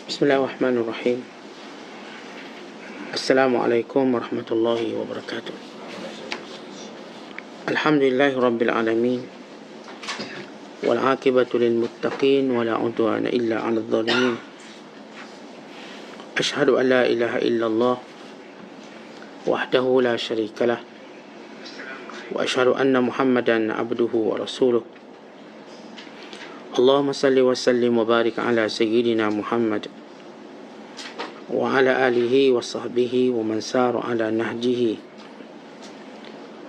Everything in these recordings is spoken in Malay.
Bismillahirrahmanirrahim. Assalamualaikum warahmatullahi wabarakatuh. Alhamdulillahi rabbil alamin. Wal aqibatu lil muttaqin wa la udwana illa 'alal zalimin. Asyhadu an la ilaha illallah wahdahu la syarika lah wa asyhadu anna Muhammadan abduhu wa rasuluh. Allahumma salli wa sallim wa barik ala sayyidina Muhammad wa ala alihi wa sahbihi wa man sara ala nahjihi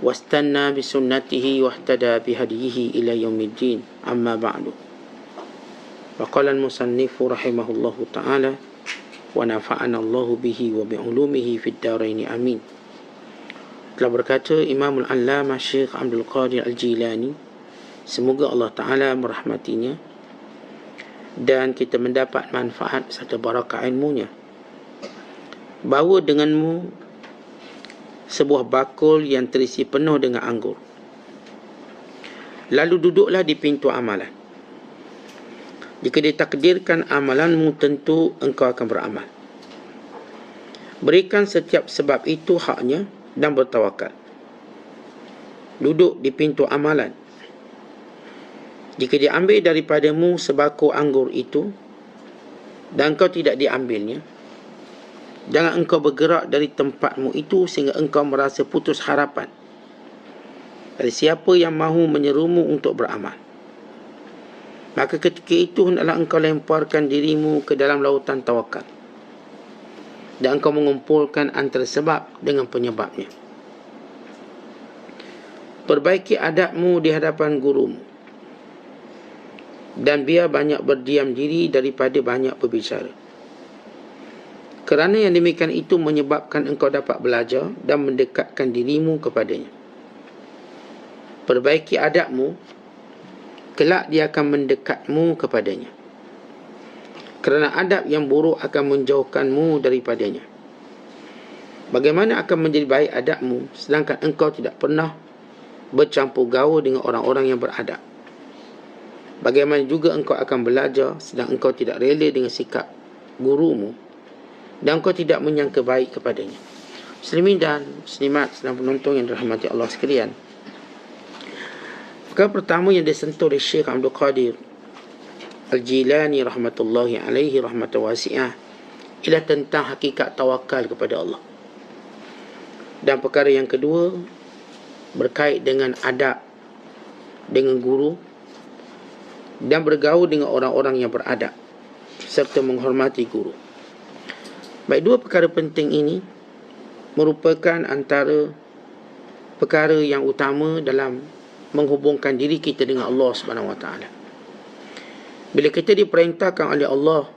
wastanna bi sunnatihi wa ihtada bi hadihi ila yaumiddin, amma ba'du. Wa qala al-musannifu rahimahullahu ta'ala wa nafa'ana Allahu bihi wa bi ulumihi fid dharain, amin. Telah berkata Imamul Allamah Syekh Abdul Qadir Al-Jilani, semoga Allah Ta'ala merahmatinya dan kita mendapat manfaat serta barakah ilmunya, bawa denganmu sebuah bakul yang terisi penuh dengan anggur. Lalu duduklah di pintu amalan. Jika ditakdirkan amalanmu, tentu engkau akan beramal. Berikan setiap sebab itu haknya dan bertawakal. Duduk di pintu amalan. Jika diambil daripadamu sebakul anggur itu dan engkau tidak diambilnya, jangan engkau bergerak dari tempatmu itu sehingga engkau merasa putus harapan dari siapa yang mahu menyerumu untuk beramal. Maka ketika itu hendaklah engkau lemparkan dirimu ke dalam lautan tawakal dan engkau mengumpulkan antara sebab dengan penyebabnya. Perbaiki adabmu di hadapan gurumu dan biar banyak berdiam diri daripada banyak berbicara. Kerana yang demikian itu menyebabkan engkau dapat belajar dan mendekatkan dirimu kepadanya. Perbaiki adabmu, kelak dia akan mendekatmu kepadanya. Kerana adab yang buruk akan menjauhkanmu daripadanya. Bagaimana akan menjadi baik adabmu sedangkan engkau tidak pernah bercampur gaul dengan orang-orang yang beradab? Bagaimana juga engkau akan belajar sedang engkau tidak rela dengan sikap gurumu dan engkau tidak menyangka baik kepadanya. Muslimin dan muslimat sedang penonton yang dirahmati Allah sekalian, perkara pertama yang disentuh oleh Syekh Abdul Qadir Al-Jilani rahmatullahi alaihi rahmatan wasi'ah ialah tentang hakikat tawakal kepada Allah. Dan perkara yang kedua berkait dengan adab dengan guru dan bergaul dengan orang-orang yang beradab serta menghormati guru. Baik, dua perkara penting ini merupakan antara perkara yang utama dalam menghubungkan diri kita dengan Allah Subhanahu Wa Taala. Bila kita diperintahkan oleh Allah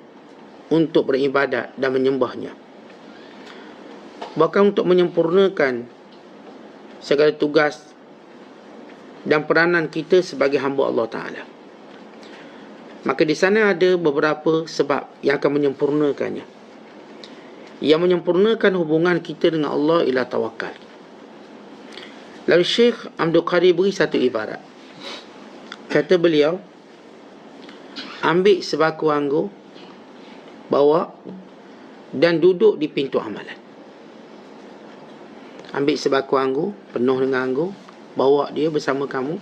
untuk beribadat dan menyembahnya, bahkan untuk menyempurnakan segala tugas dan peranan kita sebagai hamba Allah Ta'ala, maka di sana ada beberapa sebab yang akan menyempurnakannya. Yang menyempurnakan hubungan kita dengan Allah ialah tawakal. Lalu Syekh Abdul Qadir beri satu ibarat. Kata beliau, ambil sebakul anggur, bawa dan duduk di pintu amalan. Ambil sebakul anggur, penuh dengan anggur, bawa dia bersama kamu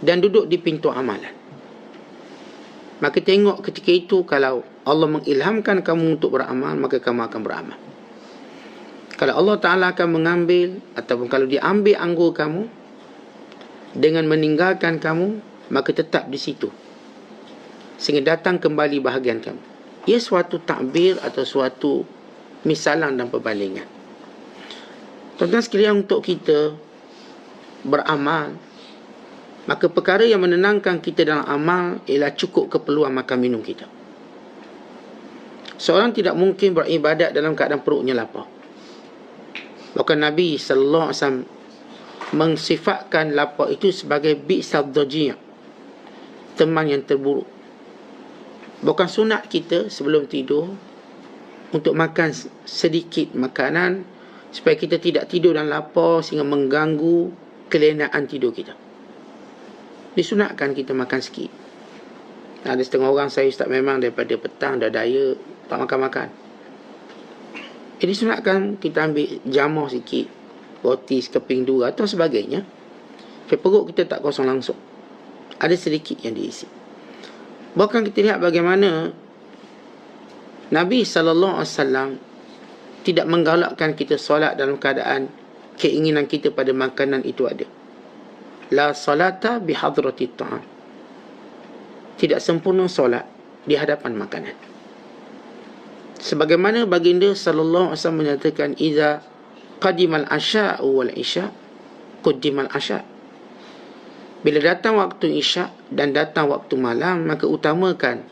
dan duduk di pintu amalan. Maka tengok ketika itu, kalau Allah mengilhamkan kamu untuk beramal, maka kamu akan beramal. Kalau Allah Ta'ala akan mengambil, ataupun kalau dia ambil anggur kamu dengan meninggalkan kamu, maka tetap di situ sehingga datang kembali bahagian kamu. Ia suatu takbir atau suatu misalan dan perbandingan. Tuan-tuan sekalian, untuk kita beramal, maka perkara yang menenangkan kita dalam amal ialah cukup keperluan makan minum kita. Seorang tidak mungkin beribadat dalam keadaan perutnya lapar. Bahkan Nabi SAW mensifatkan lapar itu sebagai bi'sad dhaji', teman yang terburuk. Bukan sunat kita sebelum tidur untuk makan sedikit makanan supaya kita tidak tidur dan lapar sehingga mengganggu kelenaan tidur kita. Disunatkan kita makan sikit. Ada setengah orang, saya Ustaz memang daripada petang dah daya, tak makan-makan. Jadi sunatkan kita ambil jamuh sikit, roti sekeping 2 atau sebagainya. Perut kita tak kosong langsung, ada sedikit yang diisi. Bahkan kita lihat bagaimana Nabi SAW tidak menggalakkan kita solat dalam keadaan keinginan kita pada makanan itu ada. La salata bihadrati ta'am. Tidak sempurna solat di hadapan makanan. Sebagaimana baginda sallallahu alaihi wasallam menyatakan, "Idza qadimal asya'u wal isya' quddimal asya'." Bila datang waktu isyak dan datang waktu malam, maka utamakan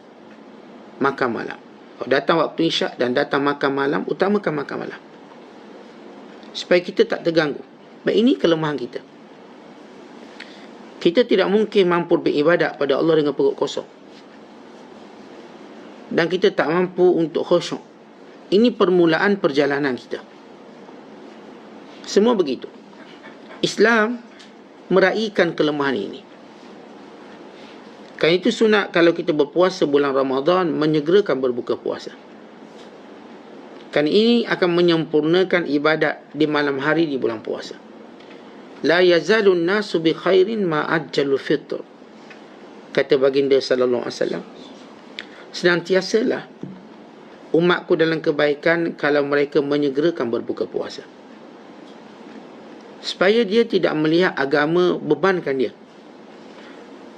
makan malam. Kalau datang waktu isyak dan datang makan malam, utamakan makan malam, supaya kita tak terganggu. Baik, ini kelemahan kita. Kita tidak mungkin mampu beribadat pada Allah dengan perut kosong. Dan kita tak mampu untuk khusyuk. Ini permulaan perjalanan kita. Semua begitu. Islam meraihkan kelemahan ini. Kerana itu sunat kalau kita berpuasa bulan Ramadan, menyegerakan berbuka puasa. Kerana ini akan menyempurnakan ibadat di malam hari di bulan puasa. La yazalun nasu bi khairin ma ajjalul fitr. Kata baginda sallallahu alaihi wasallam, senantiasalah umatku dalam kebaikan kalau mereka menyegerakan berbuka puasa. Supaya dia tidak melihat agama bebankan dia.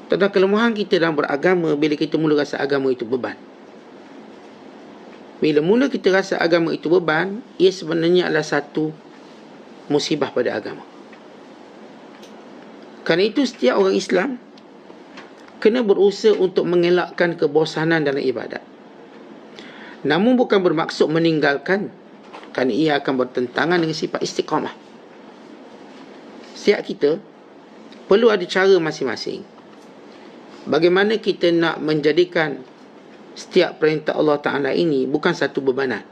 Tentang kelemahan kita dalam beragama, bila kita mula rasa agama itu beban. Bila mula kita rasa agama itu beban, ia sebenarnya adalah satu musibah pada agama. Kerana itu setiap orang Islam kena berusaha untuk mengelakkan kebosanan dalam ibadat. Namun bukan bermaksud meninggalkan, kerana ia akan bertentangan dengan sifat istiqamah. Setiap kita perlu ada cara masing-masing. Bagaimana kita nak menjadikan setiap perintah Allah Ta'ala ini bukan satu bebanan.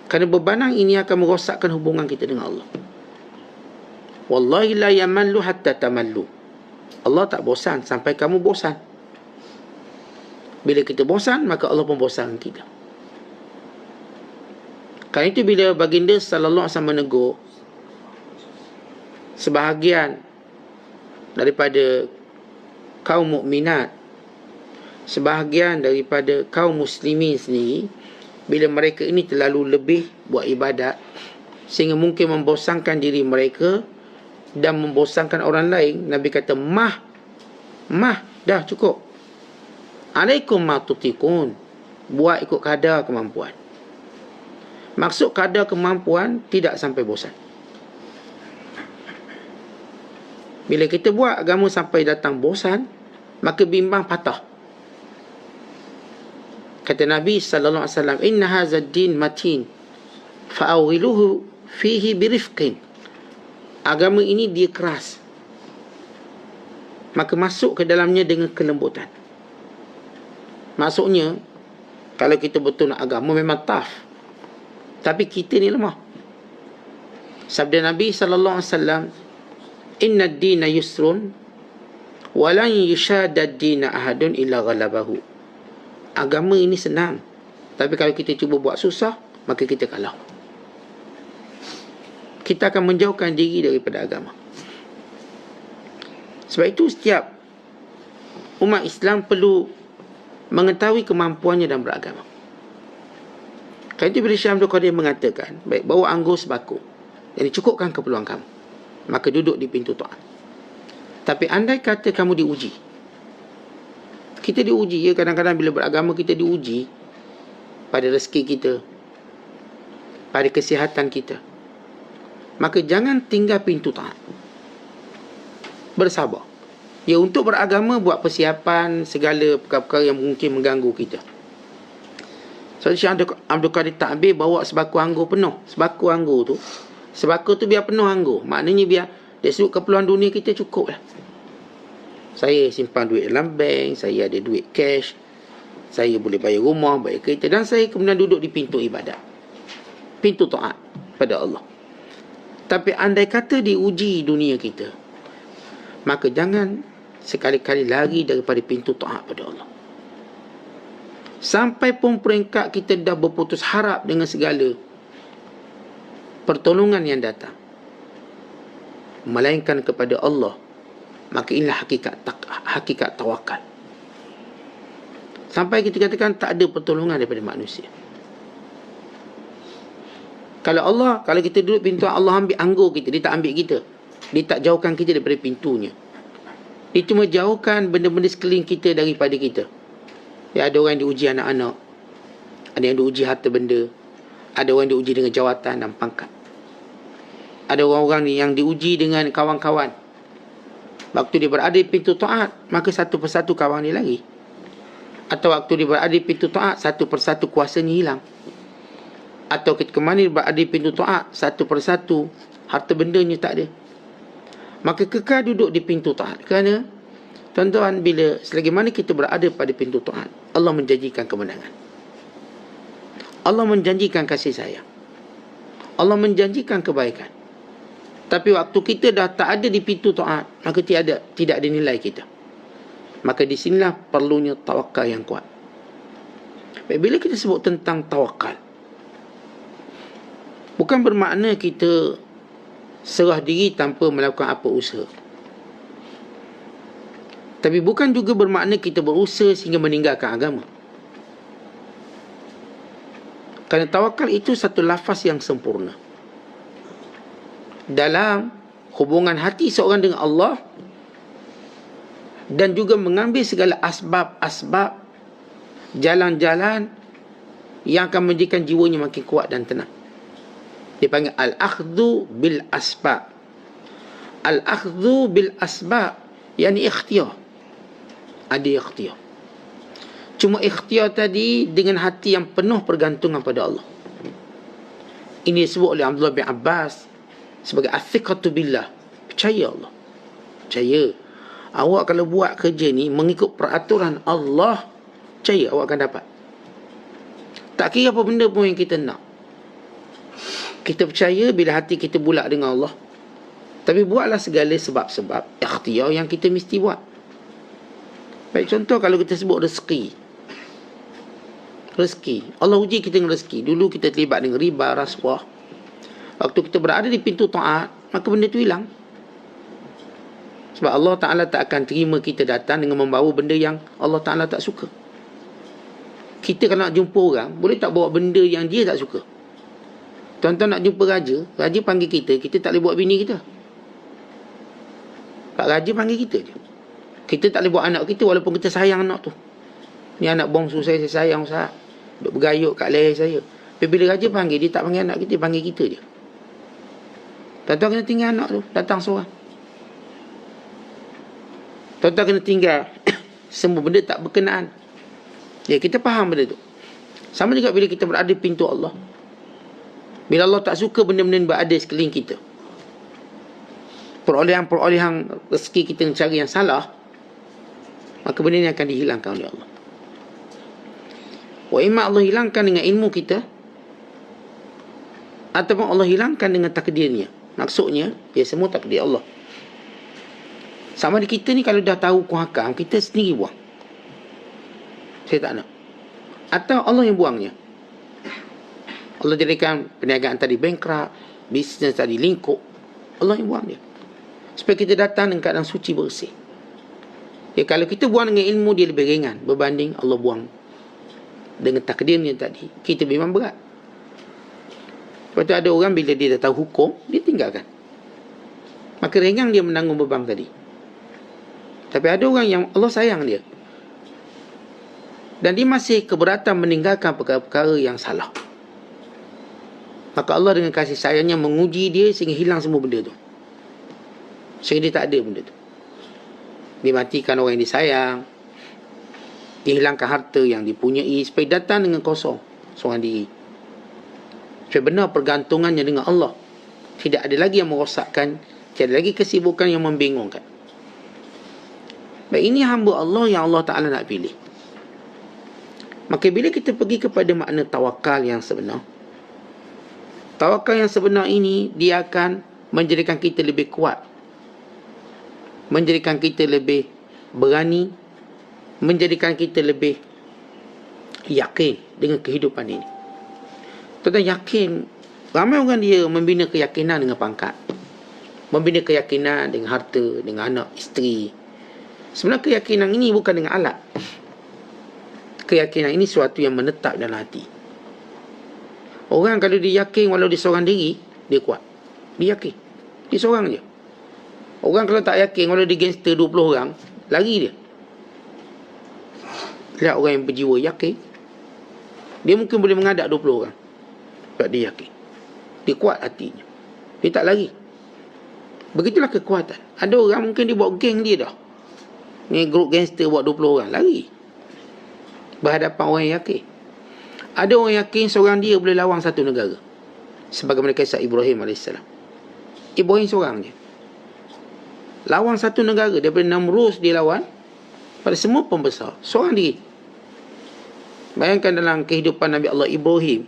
Kerana bebanan ini akan merosakkan hubungan kita dengan Allah. Wallahi la yamallu hatta tamallu. Allah tak bosan sampai kamu bosan. Bila kita bosan, maka Allah pun bosan kita. Kerana itu bila baginda sallallahu alaihi wasallam menegur sebahagian daripada kaum mukminat, sebahagian daripada kaum muslimin sendiri, bila mereka ini terlalu lebih buat ibadat sehingga mungkin membosankan diri mereka dan membosankan orang lain, Nabi kata, mah dah cukup. Alaikum ma tutikun. Buat ikut kadar kemampuan. Maksud kadar kemampuan tidak sampai bosan. Bila kita buat agama sampai datang bosan, maka bimbang patah. Kata Nabi sallallahu alaihi wasallam, "Inna hadzal din matin, fa'awiluhu fihi birifqin." Agama ini dia keras, maka masuk ke dalamnya dengan kelembutan. Maksudnya, kalau kita betul nak agama memang tough, tapi kita ni lemah. Sabda Nabi sallallahu alaihi wasallam, "Inna ad-dina yusrun wa lan yushadda ad-dina ahadun illa ghalabahu." Agama ini senang, tapi kalau kita cuba buat susah, maka kita kalah. Kita akan menjauhkan diri daripada agama. Sebab itu setiap umat Islam perlu mengetahui kemampuannya dalam beragama. Kerana itu bila Syekh Abdul Qadir mengatakan, baik, bawa anggur sebako, jadi cukupkan keperluan kamu, maka duduk di pintu taat. Tapi andai kata kamu diuji, kita diuji, ya, kadang-kadang bila beragama kita diuji pada rezeki kita, pada kesihatan kita, maka jangan tinggal pintu taat. Bersabar. Ya, untuk beragama buat persiapan segala perkara-perkara yang mungkin mengganggu kita. So, Syekh Abdul Qadir Ta'bir bawa sebako anggur penuh. Sebako anggur tu, sebako tu biar penuh anggur. Maknanya biar dari sudut keperluan dunia kita cukup lah. Saya simpan duit dalam bank, saya ada duit cash, saya boleh bayar rumah, bayar kereta, dan saya kemudian duduk di pintu ibadat, pintu taat pada Allah. Tapi andai kata diuji dunia kita, maka jangan sekali-kali lari daripada pintu taat pada Allah. Sampai pun peringkat kita dah berputus harap dengan segala pertolongan yang datang, melainkan kepada Allah, maka inilah hakikat tawakal. Sampai kita katakan tak ada pertolongan daripada manusia. Kalau kita duduk pintu Allah ambil anggur kita, dia tak ambil kita. Dia tak jauhkan kita daripada pintunya. Dia cuma jauhkan benda-benda sekeliling kita daripada kita. Ya, ada orang yang diuji anak-anak, ada yang diuji harta benda, ada orang yang diuji dengan jawatan dan pangkat, ada orang-orang yang diuji dengan kawan-kawan. Waktu dia berada di pintu taat, maka satu persatu kawan dia lari. Atau waktu dia berada di pintu taat, satu persatu kuasanya hilang. Atau ketika mana dia berada di pintu taat, satu persatu harta bendanya tak ada. Maka kekal duduk di pintu taat. Kerana tuan-tuan, bila selagi mana kita berada pada pintu taat, Allah menjanjikan kemenangan, Allah menjanjikan kasih sayang, Allah menjanjikan kebaikan. Tapi waktu kita dah tak ada di pintu taat, maka tidak ada nilai kita. Maka di sinilah perlunya tawakal yang kuat. Baik, bila kita sebut tentang tawakal, bukan bermakna kita serah diri tanpa melakukan apa usaha. Tapi bukan juga bermakna kita berusaha sehingga meninggalkan agama. Kerana tawakal itu satu lafaz yang sempurna. Dalam hubungan hati seorang dengan Allah, dan juga mengambil segala asbab-asbab, jalan-jalan yang akan menjadikan jiwanya makin kuat dan tenang. Dipanggil al-akhdhu bil asbab. Al-akhdhu bil asbab, yakni ikhtiyar. Ada ikhtiyar. Cuma ikhtiyar tadi dengan hati yang penuh pergantungan pada Allah. Ini disebut oleh Abdullah bin Abbas sebagai athiqatu billah. Percaya Allah. Percaya. Awak kalau buat kerja ni mengikut peraturan Allah, percaya awak akan dapat. Tak kira apa benda pun yang kita nak. Kita percaya bila hati kita bulat dengan Allah. Tapi buatlah segala sebab-sebab ikhtiyar yang kita mesti buat. Baik, contoh kalau kita sebut rezeki. Rezeki. Allah uji kita dengan rezeki. Dulu kita terlibat dengan riba, rasuah. Waktu kita berada di pintu taat, maka benda tu hilang. Sebab Allah Ta'ala tak akan terima kita datang dengan membawa benda yang Allah Ta'ala tak suka. Kita kalau nak jumpa orang, boleh tak bawa benda yang dia tak suka? Tuan-tuan nak jumpa raja, raja panggil kita, kita tak boleh bawa bini kita. Pak raja panggil kita je. Kita tak boleh bawa anak kita walaupun kita sayang anak tu. Ni anak bongsu saya sayang Ustaz. Duk bergayuk kat leher saya. Tapi bila raja panggil, dia tak panggil anak kita, dia panggil kita je. Tuan-tuan kena tinggal anak tu, datang seorang. Tuan-tuan kena tinggal semua benda tak berkenaan. Ya, kita faham benda tu. Sama juga bila kita berada di pintu Allah. Bila Allah tak suka benda-benda yang berada sekeliling kita, perolehan-perolehan rezeki kita dengan cara yang salah, maka benda ini akan dihilangkan oleh Allah. Wa imma Allah hilangkan dengan ilmu kita, ataupun Allah hilangkan dengan takdirnya. Maksudnya, dia semua takdir Allah. Sama di kita ni, kalau dah tahu hukum hakam, kita sendiri buang. Saya tak nak. Atau Allah yang buangnya. Allah jadikan perniagaan tadi bankrupt, bisnes tadi lingkup. Allah yang buang dia. Supaya kita datang dengan keadaan suci bersih. Ya, kalau kita buang dengan ilmu, dia lebih ringan berbanding Allah buang dengan takdirnya tadi. Kita memang berat. Lepas tu ada orang bila dia dah tahu hukum, dia tinggalkan. Maka ringan dia menanggung beban tadi. Tapi ada orang yang Allah sayang dia, dan dia masih keberatan meninggalkan perkara-perkara yang salah. Maka Allah dengan kasih sayangnya menguji dia sehingga hilang semua benda tu. Sehingga dia tak ada benda tu. Dimatikan orang yang disayang, dihilangkan harta yang dipunyai, supaya datang dengan kosong seorang diri. Supaya benar pergantungannya dengan Allah. Tidak ada lagi yang merosakkan, tidak ada lagi kesibukan yang membingungkan. Baik, ini hamba Allah yang Allah Ta'ala nak pilih. Maka bila kita pergi kepada makna tawakal yang sebenar, tawakal yang sebenar ini, dia akan menjadikan kita lebih kuat, menjadikan kita lebih berani, menjadikan kita lebih yakin dengan kehidupan ini. Tuan-tuan yakin, ramai orang dia membina keyakinan dengan pangkat, membina keyakinan dengan harta, dengan anak, isteri. Sebenarnya keyakinan ini bukan dengan alat. Keyakinan ini sesuatu yang menetap dalam hati. Orang kalau dia yakin walau dia seorang diri, dia kuat. Dia yakin. Dia seorang je. Orang kalau tak yakin walau dia gangster 20 orang, lari dia. Lihat orang yang berjiwa yakin, dia mungkin boleh menghadap 20 orang. Sebab dia yakin. Dia kuat hatinya. Dia tak lari. Begitulah kekuatan. Ada orang mungkin dia bawa geng dia dah. Ni grup gangster buat 20 orang, lari. Berhadapan orang yang yakin. Ada orang yakin seorang dia boleh lawan satu negara. Sebagaimana kisah Ibrahim AS. Ibrahim seorang je. Lawan satu negara. Daripada Namrus dia lawan pada semua pembesar. Seorang diri. Bayangkan dalam kehidupan Nabi Allah Ibrahim.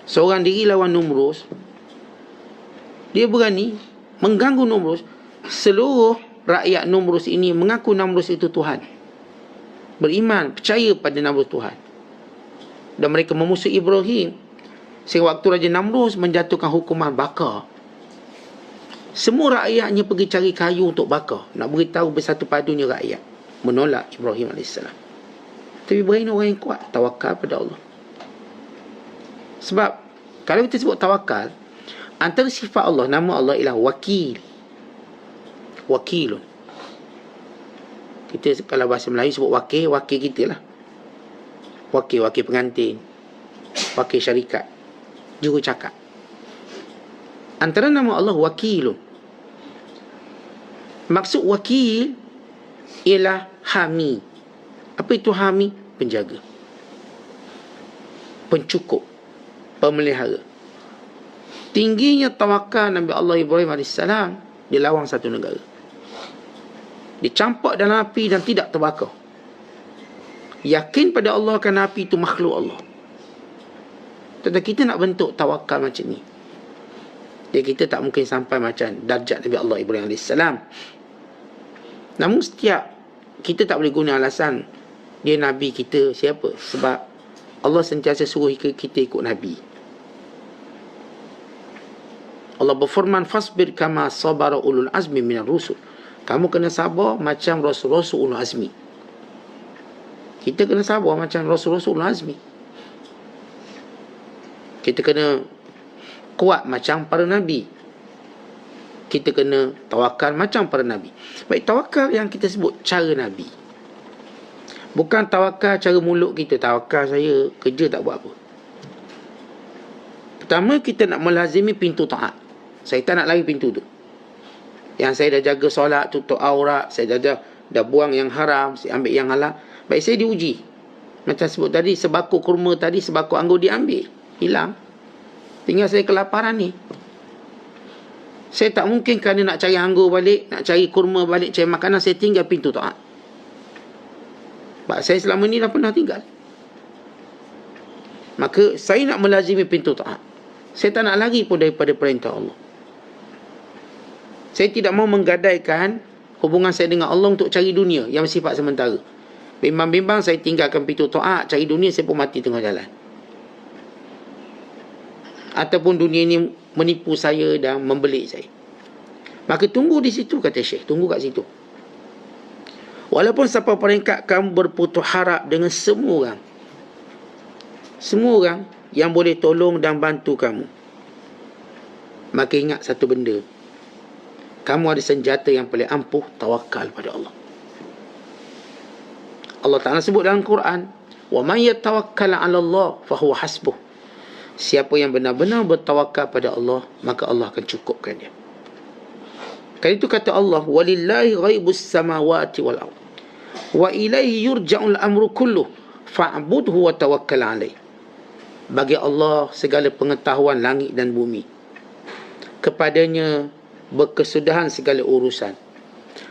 Seorang diri lawan Namrus. Dia berani mengganggu Namrus. Seluruh rakyat Namrus ini mengaku Namrus itu Tuhan. Beriman, percaya pada Namrus Tuhan. Dan mereka memusuhi Ibrahim. Sehingga waktu Raja Namrus menjatuhkan hukuman bakar, semua rakyatnya pergi cari kayu untuk bakar. Nak beritahu bersatu padunya rakyat. Menolak Ibrahim AS. Tapi Ibrahim orang yang kuat, tawakal pada Allah. Sebab kalau kita sebut tawakal, antara sifat Allah, nama Allah ialah wakil. Wakilun. Kita kalau bahasa Melayu sebut wakil, wakil kita lah. Wakil pengantin, wakil syarikat, juru cakap. Antara nama Allah wakilun. Maksud wakil ialah hami. Apa itu hami? Penjaga, pencukup, pemelihara. Tingginya tawakal Nabi Allah Ibrahim AS, dia lawan satu negara. Dicampak dalam api dan tidak terbakar. Yakin pada Allah kerana api itu makhluk Allah. Tetapi kita nak bentuk tawakal macam ni, jadi kita tak mungkin sampai macam darjat Nabi Allah Ibrahim AS. Namun setiap kita tak boleh guna alasan dia Nabi kita siapa. Sebab Allah sentiasa suruh kita ikut Nabi. Allah berfirman, fasbir kama sabara ulul azmi minar rusul. Kamu kena sabar macam Rasul-Rasul ulul azmi. Kita kena sabar macam Rasul-Rasul ulul azmi. Kita kena kuat macam para Nabi. Kita kena tawakal macam para Nabi. Baik, tawakal yang kita sebut cara Nabi. Bukan tawakal cara mulut kita. Tawakal saya kerja tak buat apa. Pertama, kita nak melazimi pintu taat. Saya tak nak lari pintu tu. Yang saya dah jaga solat, tutup aurat, saya dah buang yang haram, saya ambil yang halal. Baik, saya diuji. Macam sebut tadi, sebakul kurma tadi, sebakul anggur diambil, hilang. Tinggal saya kelaparan ni. Saya tak mungkin kerana nak cari anggur balik, nak cari kurma balik, cari makanan, saya tinggal pintu taat. Sebab saya selama ni dah pernah tinggal. Maka saya nak melazimi pintu taat. Saya tak nak lari pun daripada perintah Allah. Saya tidak mau menggadaikan hubungan saya dengan Allah untuk cari dunia yang bersifat sementara. Bimbang-bimbang saya tinggalkan pintu taat, cari dunia, saya pun mati tengah jalan. Ataupun dunia ini menipu saya dan membelik saya. Maka tunggu di situ, kata Syekh. Tunggu kat situ. Walaupun sampai peringkat kamu berputus harap dengan semua orang. Semua orang yang boleh tolong dan bantu kamu. Maka ingat satu benda. Kamu ada senjata yang paling ampuh, tawakal pada Allah. Allah Ta'ala sebut dalam Quran, wa man yatawakkal 'ala Allah fa huwa hasbuh. Siapa yang benar-benar bertawakal pada Allah, maka Allah akan cukupkan dia. Kali itu kata Allah, walillahi ghaibus samawati wal ardh wa ilaihi yurja'ul amru kulluh fa'budhu wa tawakkal 'alaihi. Bagi Allah segala pengetahuan langit dan bumi. Kepadanya berkesudahan segala urusan.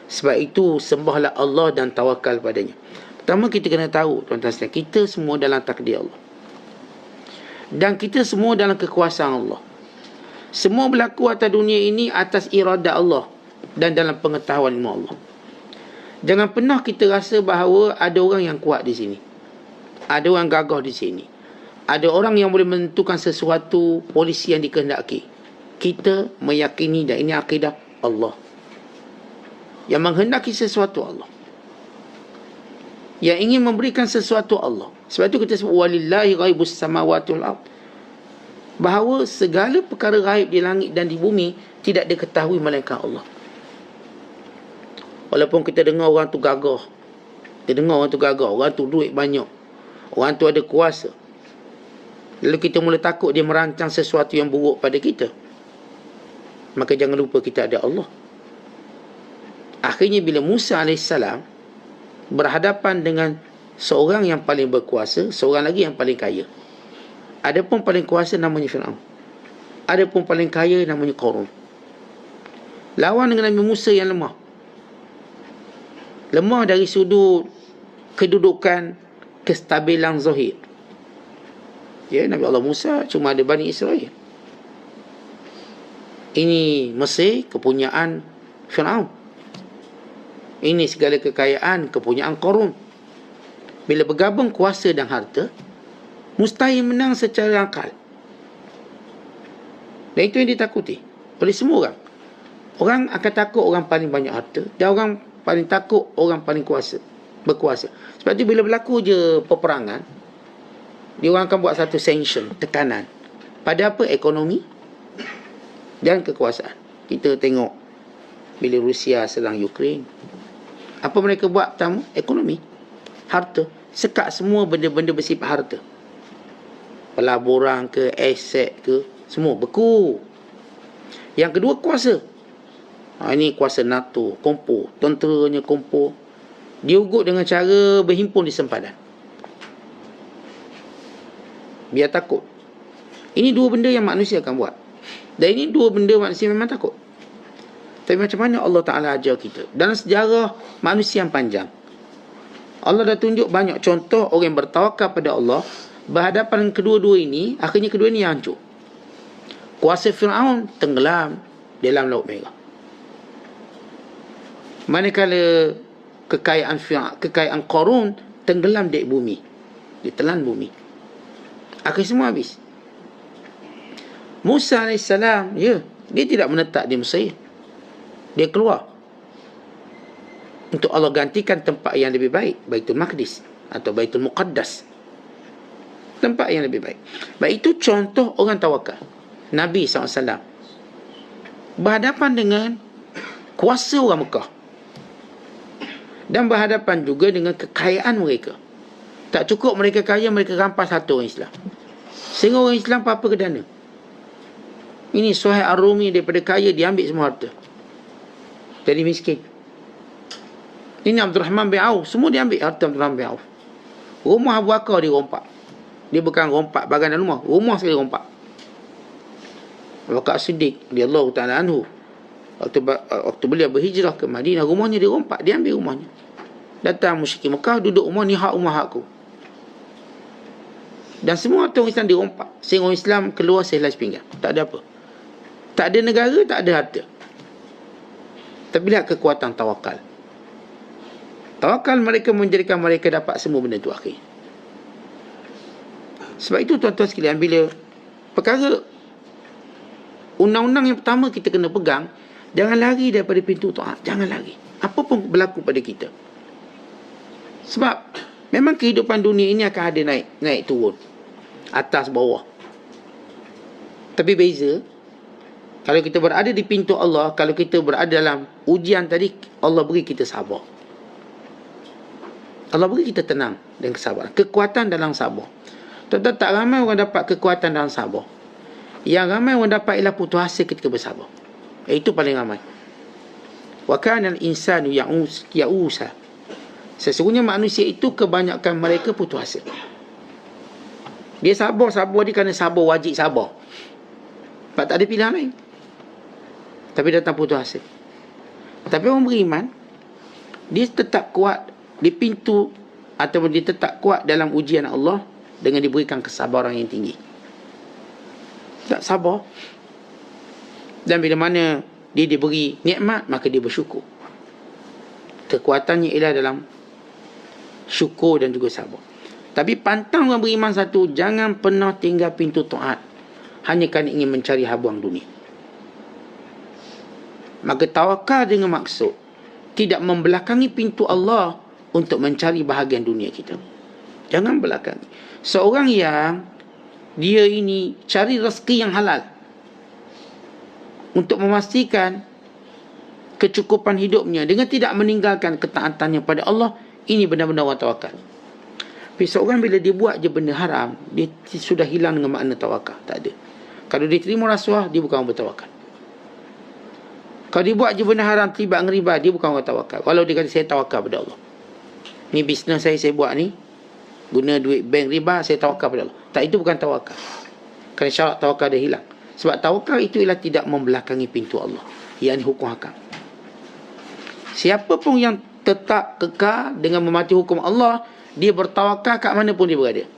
Sebab itu sembahlah Allah dan tawakal padanya. Pertama, kita kena tahu, tuan-tuan sekalian, kita semua dalam takdir Allah. Dan kita semua dalam kekuasaan Allah. Semua berlaku atas dunia ini atas irada Allah dan dalam pengetahuan ilmu Allah. Jangan pernah kita rasa bahawa ada orang yang kuat di sini. Ada orang gagah di sini. Ada orang yang boleh menentukan sesuatu polisi yang dikehendaki. Kita meyakini dan ini akidah Allah. Yang menghendaki sesuatu Allah. Yang ingin memberikan sesuatu Allah. Sebab itu kita sebut walillahi ghaibus samawati wal ard. Bahawa segala perkara gaib di langit dan di bumi tidak diketahui melainkan Allah. Walaupun kita dengar orang tu gagah. Kita dengar orang tu gagah, orang tu duit banyak. Orang tu ada kuasa. Lalu kita mula takut dia merancang sesuatu yang buruk pada kita. Maka jangan lupa kita ada Allah. Akhirnya bila Musa AS berhadapan dengan seorang yang paling berkuasa, seorang lagi yang paling kaya. Ada pun paling kuasa namanya Fir'aun. Ada pun paling kaya namanya Qarun. Lawan dengan Nabi Musa yang lemah. Lemah dari sudut kedudukan, kestabilan zahir. Ya, Nabi Allah Musa cuma ada Bani Israel. Ini Mesir, kepunyaan Fir'aun. Ini segala kekayaan, kepunyaan Qarun. Bila bergabung kuasa dan harta, mustahil menang secara akal. Dan itu yang ditakuti oleh semua orang. Orang akan takut orang paling banyak harta, dan orang paling takut orang paling berkuasa. Sebab itu bila berlaku je peperangan, dia orang akan buat satu sanction, tekanan. Pada apa? Ekonomi dan kekuasaan. Kita tengok bila Rusia serang Ukraine. Apa mereka buat pertama? Ekonomi. Harta. Sekat semua benda-benda bersifat harta. Pelaburan ke, aset ke, semua beku. Yang kedua, kuasa. Ini kuasa NATO, kompor. Tenteranya kompor. Dia ugut dengan cara berhimpun di sempadan. Biar takut. Ini dua benda yang manusia akan buat. Dan ini dua benda manusia memang takut. Tapi macam mana Allah Ta'ala ajar kita? Dalam sejarah manusia yang panjang, Allah dah tunjuk banyak contoh orang yang bertawakal pada Allah. Berhadapan kedua-dua ini, akhirnya kedua ini yang hancur. Kuasa Fir'aun tenggelam dalam Laut Merah. Manakala kekayaan Qarun tenggelam di bumi. Ditelan bumi. Akhir semua habis. Musa AS, dia tidak menetap di Mesir. Dia keluar. Untuk Allah gantikan tempat yang lebih baik. Baitul Maqdis. Atau Baitul Muqaddas. Tempat yang lebih baik. Baik, itu contoh orang tawakal. Nabi SAW. Berhadapan dengan kuasa orang Mekah. Dan berhadapan juga dengan kekayaan mereka. Tak cukup mereka kaya, mereka rampas satu orang Islam. Sehingga orang Islam apa-apa ke dana. Ini Suhaib Ar-Rumi daripada kaya, diambil semua harta. Jadi miskin. Ini Abdul Rahman bin Auf, semua diambil harta Abdul Rahman bin Auf. Rumah Abu Bakar dirompak. Dia bukan rompak bagian dalam rumah sekali rompak. Abu Bakar Siddiq radhiyallahu ta'ala anhu, waktu beliau berhijrah ke Madinah, rumahnya dirompak, diambil rumahnya. Datang musyrikin Mekah, duduk rumah ni, hak rumah hakku. Dan semua orang Islam dirompak. Sehingga orang Islam keluar sehelai sepinggan. Tak ada apa. Tak ada negara, tak ada harta. Tapi lihat kekuatan tawakal. Tawakal mereka menjadikan mereka dapat semua benda itu akhir. Sebab itu tuan-tuan sekalian, bila perkara undang-undang yang pertama kita kena pegang, jangan lari daripada pintu taat. Jangan lari. Apa pun berlaku pada kita. Sebab memang kehidupan dunia ini akan ada naik turun. Atas bawah. Tapi beza, kalau kita berada di pintu Allah, kalau kita berada dalam ujian tadi, Allah beri kita sabar. Allah beri kita tenang dan kesabaran. Kekuatan dalam sabar. Tuan-tuan, tak ramai orang dapat kekuatan dalam sabar. Yang ramai orang dapat ialah putus asa ketika bersabar. Itu paling ramai. Wa kana al-insanu ya'usa. Sesungguhnya manusia itu kebanyakan mereka putus asa. Dia sabar dia kerana sabar, wajib sabar. Sebab tak ada pilihan lain. Tapi datang putus asa. Tapi orang beriman, dia tetap kuat di pintu, ataupun dia tetap kuat dalam ujian Allah dengan diberikan kesabaran yang tinggi. Tak sabar. Dan bila mana dia diberi nikmat, maka dia bersyukur. Kekuatannya ialah dalam syukur dan juga sabar. Tapi pantang orang beriman satu, jangan pernah tinggal pintu taat hanya kerana ingin mencari habuang dunia. Maka tawakal dengan maksud tidak membelakangi pintu Allah untuk mencari bahagian dunia kita. Jangan belakangi. Seorang yang dia ini cari rezeki yang halal untuk memastikan kecukupan hidupnya dengan tidak meninggalkan ketaatannya pada Allah, ini benar-benar orang tawakal. Tapi seorang bila dia buat je benda haram, dia sudah hilang dengan makna tawakal. Tak ada. Kalau dia terima rasuah, dia bukan orang bertawakal. Kalau dia buat je benda haram, terlibat dengan riba, dia bukan orang tawakal. Kalau dia kata saya tawakal pada Allah, ni bisnes saya buat ni, guna duit bank riba, saya tawakal pada Allah. Tak, itu bukan tawakal. Kerana syarat tawakal dah hilang. Sebab tawakal itu ialah tidak membelakangi pintu Allah, yang hukum hakam. Siapa pun yang tetap kekal dengan mematuhi hukum Allah, dia bertawakal kat mana pun dia berada.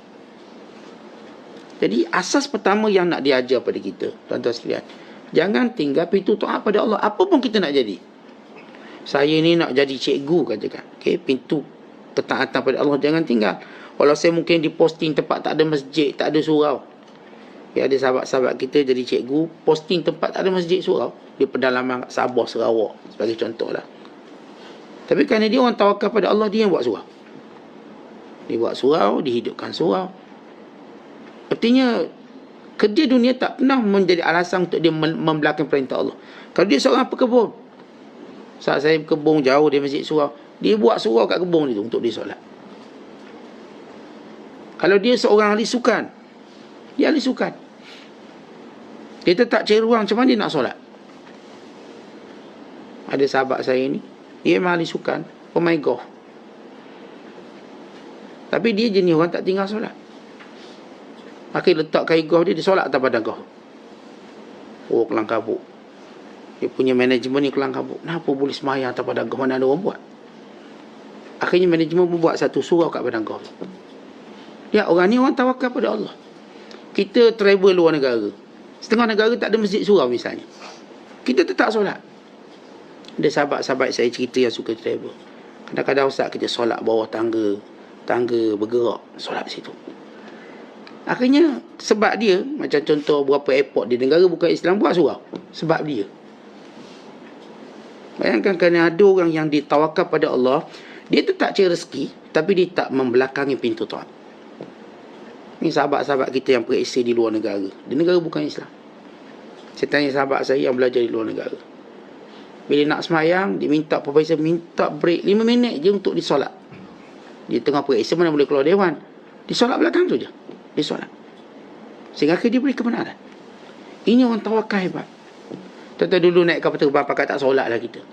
Jadi asas pertama yang nak diajar pada kita, tuan-tuan sekalian, jangan tinggal pintu taat pada Allah. Apa pun kita nak jadi. Saya ni nak jadi cikgu katakan. Okay, pintu ketaatan pada Allah jangan tinggal. Walau saya mungkin diposting tempat tak ada masjid, tak ada surau. Ya, ada sahabat-sahabat kita jadi cikgu, posting tempat tak ada masjid, surau. Di pedalaman Sabah, Sarawak, sebagai contoh lah. Tapi kerana dia orang tawakal pada Allah, dia yang buat surau. Dia buat surau, dihidupkan surau. Artinya kerja dunia tak pernah menjadi alasan untuk dia membelakang perintah Allah. Kalau dia seorang pekebun, saat saya berkebun jauh dari masjid surau, dia buat surau kat kebun itu untuk dia solat. Kalau dia seorang ahli sukan, dia ahli sukan, dia tetap cari ruang macam mana dia nak solat. Ada sahabat saya ni, dia memang ahli sukan, pemain golf, tapi dia jenis orang tak tinggal solat. Akhir letak kain golf dia solat atas padang golf. Oh, kelang kabut. Dia punya manajemen ni kelang kabut. Kenapa boleh semayang atas padang golf? Mana ada orang buat? Akhirnya manajemen pun buat satu surau kat padang golf. Ya, orang ni orang tawakal pada Allah. Kita travel luar negara, setengah negara tak ada masjid surau misalnya, kita tetap solat. Ada sahabat-sahabat saya cerita yang suka travel, kadang-kadang ustaz kita solat bawah tangga bergerak, solat situ. Akhirnya sebab dia, macam contoh beberapa airport di negara bukan Islam buat surau, sebab dia. Bayangkan, kerana ada orang yang ditawakal pada Allah, dia tetap cari rezeki, tapi dia tak membelakangi pintu taat. Ni sahabat-sahabat kita yang bereksir di luar negara, di negara bukan Islam. Saya tanya sahabat saya yang belajar di luar negara, bila nak semayang, dia minta profesor minta break 5 minit je untuk disolat. Dia tengah bereksir, mana boleh keluar dewan, disolat belakang tu je, dia solat, sehingga akhirnya dia beri kebenaran. Ini orang tawakal hebat. Tentu dulu naik kapal terbang pakai tak solat lah kita.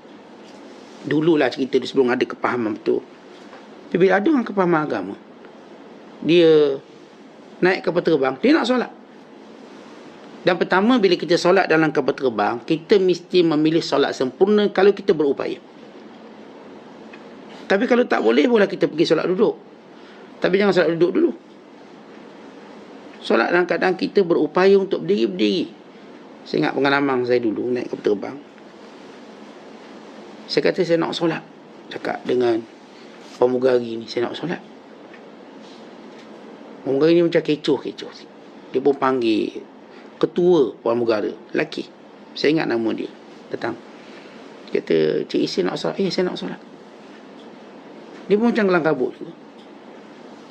Dululah cerita dia sebelum ada kepahaman betul. Tapi bila ada orang kepahaman agama, dia naik kapal terbang, dia nak solat. Dan pertama, bila kita solat dalam kapal terbang, kita mesti memilih solat sempurna kalau kita berupaya. Tapi kalau tak boleh, boleh kita pergi solat duduk. Tapi jangan solat duduk dulu. Solat dalam keadaan kita berupaya untuk berdiri-berdiri. Saya ingat pengalaman saya dulu naik kapal terbang. Saya kata saya nak solat, cakap dengan pramugari ni, saya nak solat. Pramugari ni macam kecoh. Dia pun panggil ketua pramugara, lelaki, saya ingat nama dia, datang. Dia kata, Cik Isi nak solat. Saya nak solat. Dia pun macam kelang kabut.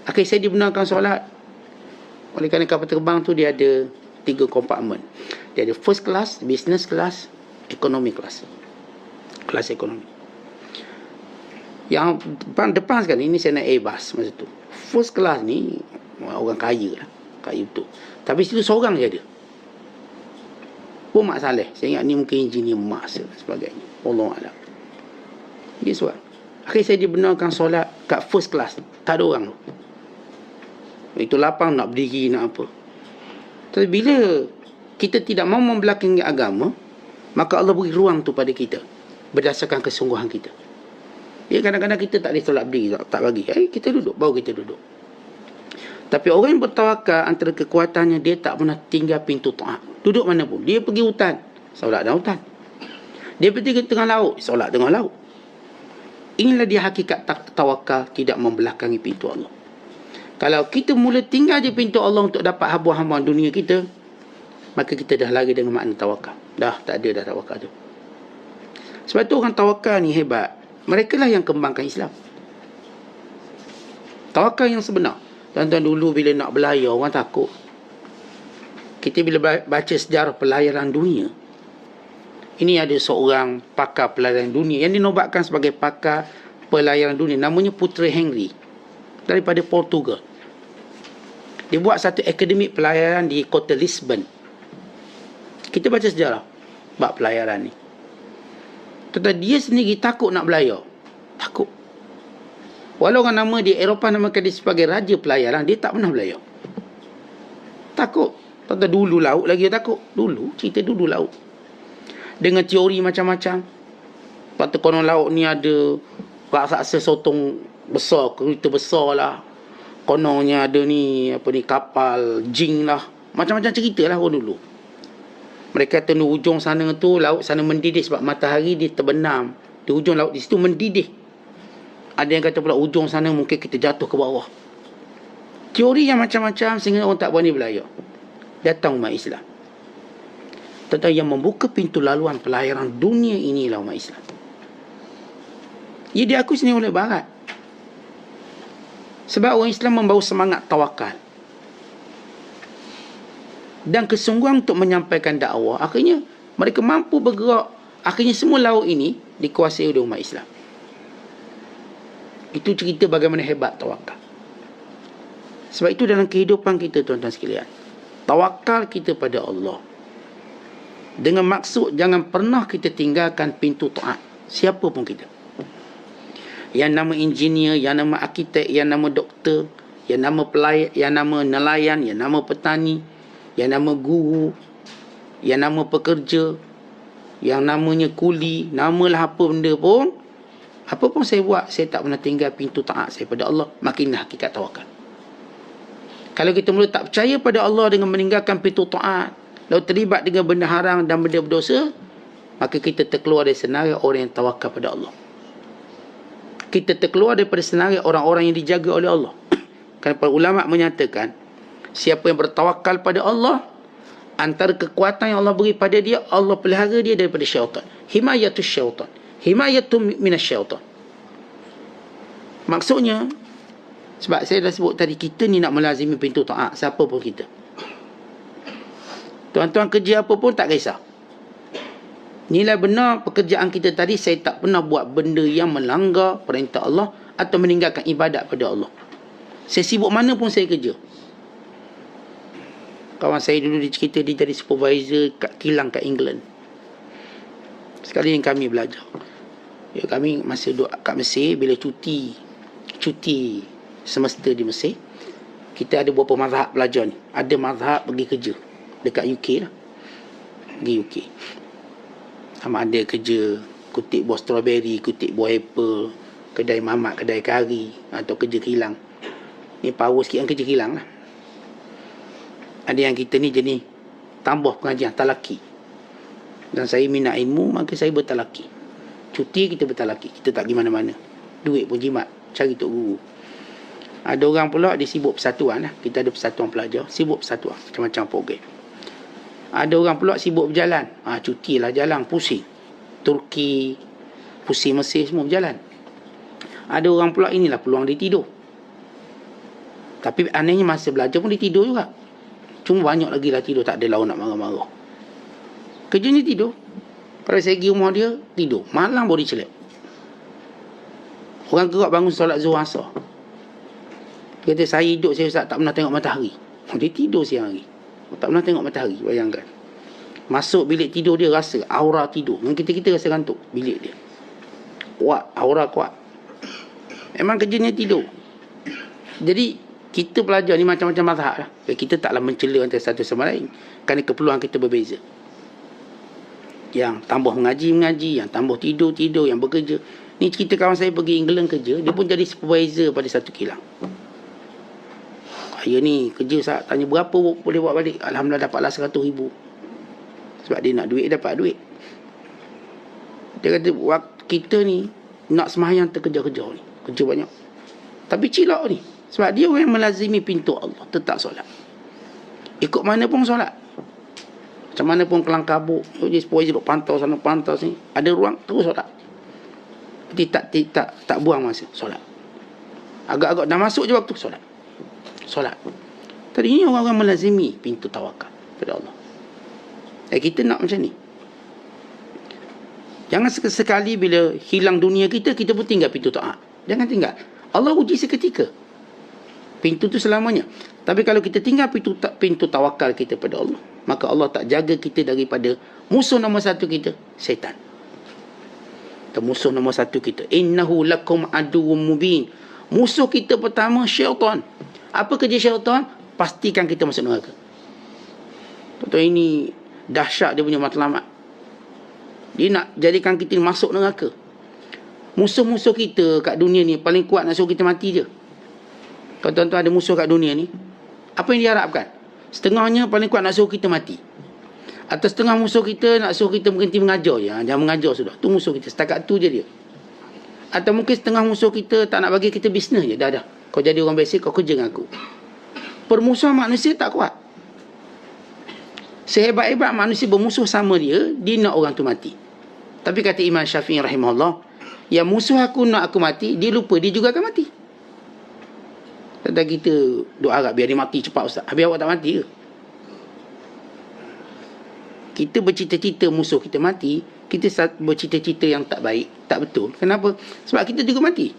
Akhirnya saya dibenarkan solat. Oleh kerana kapal terbang tu dia ada 3 kompartmen. Dia ada first class, business class, economy class. Kelas ekonomi. Yang depan sekali ni saya naik Airbus masa tu. First class ni orang kaya lah, kaya betul. Tapi situ seorang je ada. Pun Mak Saleh, saya ingat ni mungkin engineer emas dan sebagainya, Wallahualam. Dia seorang. Akhirnya saya dibenarkan solat kat first class, tak ada orang tu. Itu lapang, nak berdiri, nak apa. Tapi bila kita tidak mahu membelakangi agama, maka Allah beri ruang tu pada kita berdasarkan kesungguhan kita. Ya, kadang-kadang kita tak boleh solat berdiri, tak bagi. Kita duduk, baru kita duduk. Tapi orang yang bertawakal, antara kekuatannya, dia tak pernah tinggal pintu taat. Duduk mana pun. Dia pergi hutan, solat dalam hutan. Dia pergi ke tengah laut, solat tengah laut. Inilah dia hakikat tawakal, tidak membelakangi pintu Allah. Kalau kita mula tinggal je pintu Allah untuk dapat habuan-habuan dunia kita, maka kita dah lari dengan makna tawakal. Dah tak ada dah tawakal tu. Sebab tu orang tawakal ni hebat. Mereka lah yang kembangkan Islam. Tawakal yang sebenar. Tuan-tuan, dulu bila nak berlayar, orang takut. Kita bila baca sejarah pelayaran dunia, ini ada seorang pakar pelayaran dunia yang dinobatkan sebagai pakar pelayaran dunia. Namanya Putera Henry, daripada Portugal. Dia buat satu akademik pelayaran di kota Lisbon. Kita baca sejarah bab pelayaran ni. Tetapi dia sendiri takut nak berlayar. Takut. Walau orang nama di Eropah namakan dia sebagai raja pelayaran, dia tak pernah berlayar. Takut. Tentang dulu laut lagi dia takut. Dulu, cerita dulu laut. Dengan teori macam-macam. Lepas tu konon laut ni ada raksasa sotong besar, kereta besar lah. Kononnya ada ni, kapal jin lah. Macam-macam cerita lah orang dulu. Mereka kata di ujung sana tu, laut sana mendidih sebab matahari dia terbenam. Di ujung laut di situ mendidih. Ada yang kata pula ujung sana mungkin kita jatuh ke bawah. Teori yang macam-macam sehingga orang tak berani berlayar. Datang umat Islam. Tetapi yang membuka pintu laluan pelayaran dunia inilah umat Islam. Ia diakui sendiri oleh Barat. Sebab orang Islam membawa semangat tawakal dan kesungguhan untuk menyampaikan dakwah. Akhirnya mereka mampu bergerak. Akhirnya semua laut ini dikuasai oleh umat Islam. Itu cerita bagaimana hebat tawakal. Sebab itu dalam kehidupan kita, tuan-tuan sekalian, tawakal kita pada Allah dengan maksud jangan pernah kita tinggalkan pintu taat siapa pun kita. Yang nama engineer, yang nama arkitek, yang nama doktor, yang nama pelayan, yang nama nelayan, yang nama petani, yang nama guru, yang nama pekerja, yang namanya kuli, namalah apa benda pun, apa pun saya buat, saya tak pernah tinggal pintu taat saya pada Allah. Makinlah hakikat tawakal. Kalau kita mula tak percaya pada Allah dengan meninggalkan pintu taat, lalu terlibat dengan benda haram dan benda berdosa, maka kita terkeluar dari senarai orang yang tawakal pada Allah. Kita terkeluar daripada senarai orang-orang yang dijaga oleh Allah. Kerana para ulama menyatakan, siapa yang bertawakal pada Allah, antara kekuatan yang Allah beri pada dia, Allah pelihara dia daripada syaitan. Himayatus syaitan. Himayatum minas syaitan. Maksudnya, sebab saya dah sebut tadi, kita ni nak melazimi pintu taat siapa pun kita. Tuan-tuan kerja apa pun tak kisah. Nilai benar pekerjaan kita tadi, saya tak pernah buat benda yang melanggar perintah Allah atau meninggalkan ibadat pada Allah. Saya sibuk mana pun saya kerja. Kawan saya dulu dia cerita dia jadi supervisor kat kilang kat England. Sekali yang kami belajar. Ya, kami masa duduk kat Mesir, bila cuti semester di Mesir, kita ada beberapa mazhab belajar ni. Ada mazhab pergi kerja dekat UK lah. Pergi UK. Sama ada kerja kutip buah strawberry, kutip buah apple, kedai mamak, kedai kari, atau kerja kilang. Ni power sikit yang kerja kilang lah. Ada yang kita ni jenis tambah pengajian, talaki. Dan saya minat ilmu, maka saya bertalaki. Cuti kita bertalaki, kita tak pergi mana-mana. Duit pun jimat, cari tok guru. Ada orang pula dia sibuk persatuan lah. Kita ada persatuan pelajar, sibuk persatuan, macam-macam program. Ada orang pula sibuk berjalan. Cuti lah jalan, pusing. Turki, pusing Mesir, semua berjalan. Ada orang pula inilah peluang dia tidur. Tapi anehnya masa belajar pun dia tidur juga. Cuma banyak lagi lah tidur, tak ada lawan nak marah-marah. Kerjanya tidur. Kalau saya pergi rumah dia, tidur. Malam baru dia celak. Orang gerak bangun solat zuhur asar. Dia kata, saya hidup, saya Ustaz tak pernah tengok matahari. Dia tidur siang hari. Tak pernah tengok matahari, bayangkan. Masuk bilik tidur dia rasa aura tidur. Dengan kita rasa gantuk bilik dia. Kuat, aura kuat. Memang kerjanya tidur. Jadi kita belajar ni macam-macam mazhab lah. Kita taklah mencela antara satu sama lain, kerana keperluan kita berbeza. Yang tambah mengaji, yang tambah tidur, yang bekerja. Ni cerita kawan saya pergi England kerja, dia pun jadi supervisor pada satu kilang. Saya ni kerja Ustaz, tanya berapa boleh buat balik. Alhamdulillah dapatlah 100,000. Sebab dia nak duit, dapat duit. Dia kata waktu kita ni nak sembahyang terkejar-kejar ni, kerja banyak. Tapi cilak ni, Sebab dia orang yang melazimi pintu Allah, tetap solat. Ikut mana pun solat. Macam mana pun kelang kabut, dia duduk pantau sana pantau sini, ada ruang terus solat. Tak buang masa solat. Agak-agak dah masuk je waktu solat. Solat. Tadi ini orang-orang melazimi pintu tawakal pada Allah. Kita nak macam ni. Jangan sekali bila hilang dunia kita pun tinggal pintu taat. Jangan tinggal. Allah uji seketika. Pintu tu selamanya. Tapi kalau kita tinggal pintu tawakal kita pada Allah, maka Allah tak jaga kita daripada musuh nombor satu kita, syaitan. Musuh nombor satu kita, innahu lakum aduwwum mubin. Musuh kita pertama syaitan. Apa kerja syaitan? Pastikan kita masuk neraka. Tuan-tuan, ini dahsyat dia punya matlamat. Dia nak jadikan kita masuk neraka. Musuh-musuh kita kat dunia ni paling kuat nak suruh kita mati je. Kalau tuan-tuan ada musuh kat dunia ni, apa yang diharapkan? Setengahnya paling kuat nak suruh kita mati. Atau setengah musuh kita nak suruh kita berhenti mengajar je. Jangan mengajar sudah. Tu musuh kita. Setakat tu je dia. Atau mungkin setengah musuh kita tak nak bagi kita bisnes je. Dah. Kau jadi orang biasa, kau kerja dengan aku. Permusuhan manusia tak kuat. Sehebat-hebat manusia bermusuh sama dia nak orang tu mati. Tapi kata Imam Syafi'i rahimahullah, yang musuh aku nak aku mati, dia lupa dia juga akan mati. Tentang kita doa harap biar dia mati cepat, ustaz. Habis awak tak mati ke? Kita bercita-cita musuh kita mati, kita bercita-cita yang tak baik, tak betul. Kenapa? Sebab kita juga mati.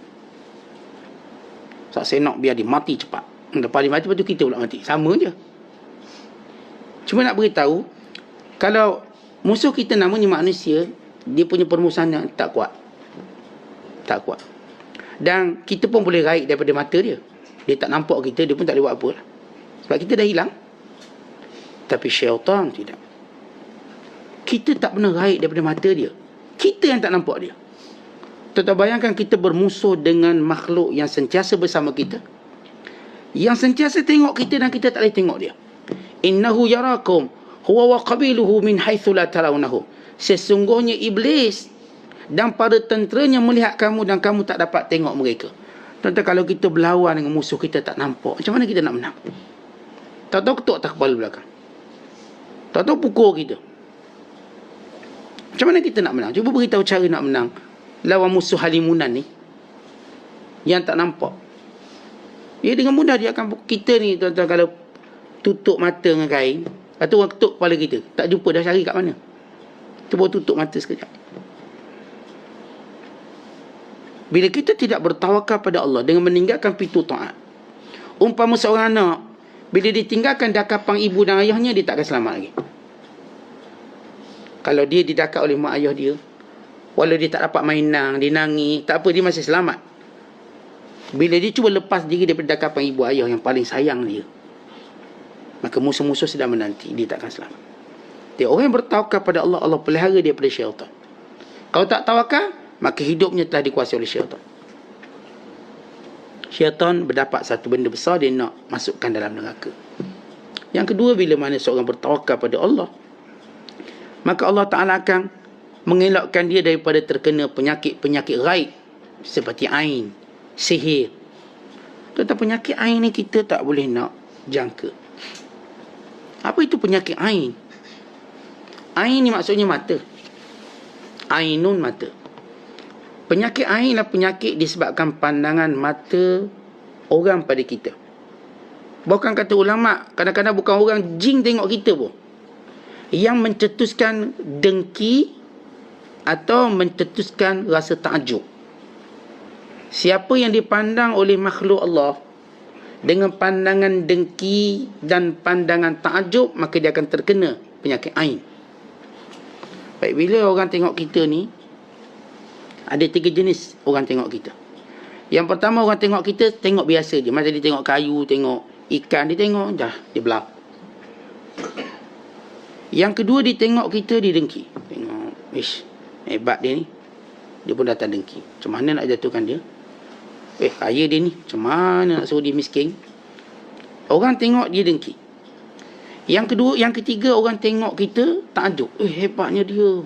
Sebab saya nak biar dia mati cepat. Lepas dia mati, lepas tu kita pula mati. Sama je. Cuma nak beritahu, kalau musuh kita namanya manusia, dia punya permusuhan yang tak kuat. Tak kuat. Dan kita pun boleh raih daripada mata dia. Dia tak nampak kita, dia pun tak boleh buat apa lah. Sebab kita dah hilang. Tapi syaitan tidak. Kita tak pernah raih daripada mata dia. Kita yang tak nampak dia. Tuan-tuan bayangkan kita bermusuh dengan makhluk yang sentiasa bersama kita, yang sentiasa tengok kita dan kita tak boleh tengok dia. Innahu yarakum huwa wa qabiluhu min haitsu la tarawnahu. Sesungguhnya iblis dan para tenteranya melihat kamu dan kamu tak dapat tengok mereka. Tuan-tuan, kalau kita berlawan dengan musuh kita tak nampak, macam mana kita nak menang? Tahu-tahu ketuk atas kepala belakang. Tahu-tahu pukul kita. Macam mana kita nak menang? Cuba beritahu cara nak menang lawan musuh halimunan ni yang tak nampak. Dia dengan mudah dia akan kita ni, tuan-tuan, kalau tutup mata dengan kain, lepas tu orang ketuk kepala kita, tak jumpa dah cari kat mana. Cuba tutup mata sekejap. Bila kita tidak bertawakal pada Allah dengan meninggalkan pintu taat, umpama seorang anak, bila ditinggalkan dakapan ibu dan ayahnya, dia tak akan selamat lagi. Kalau dia didakap oleh mak ayah dia, walau dia tak dapat mainan, dia nangis, tak apa, dia masih selamat. Bila dia cuba lepas diri daripada dakapan ibu ayah yang paling sayang dia, maka musuh-musuh sedang menanti, dia tak akan selamat. Dia orang yang bertawakal pada Allah, Allah pelihara dia daripada syaitan. Kalau tak tawakal, maka hidupnya telah dikuasai oleh syaitan. Syaitan berdapat satu benda besar, dia nak masukkan dalam neraka. Yang kedua, bila mana seorang bertawakal pada Allah, maka Allah Ta'ala akan mengelakkan dia daripada terkena penyakit-penyakit ghaib seperti ain, sihir. Tentang penyakit ain ni kita tak boleh nak jangka. Apa itu penyakit ain? Ain ni maksudnya mata. Ainun, mata. Penyakit ain adalah penyakit disebabkan pandangan mata orang pada kita. Bukan kata ulama', kadang-kadang bukan orang, jin tengok kita pun, yang mencetuskan dengki atau mencetuskan rasa takjub. Siapa yang dipandang oleh makhluk Allah dengan pandangan dengki dan pandangan takjub, maka dia akan terkena penyakit ain. Baik, bila orang tengok kita ni, ada 3 jenis orang tengok kita. Yang pertama, orang tengok kita, tengok biasa je. Macam dia tengok kayu, tengok ikan, dia tengok, dah, dia belak. Yang kedua, dia tengok kita, dia dengki. Tengok, ish, hebat dia ni. Dia pun datang dengki. Macam mana nak jatuhkan dia? Kaya dia ni, macam mana nak suruh dia miskin? Orang tengok, dia dengki. Yang kedua, yang ketiga, orang tengok kita, takjub. Hebatnya dia.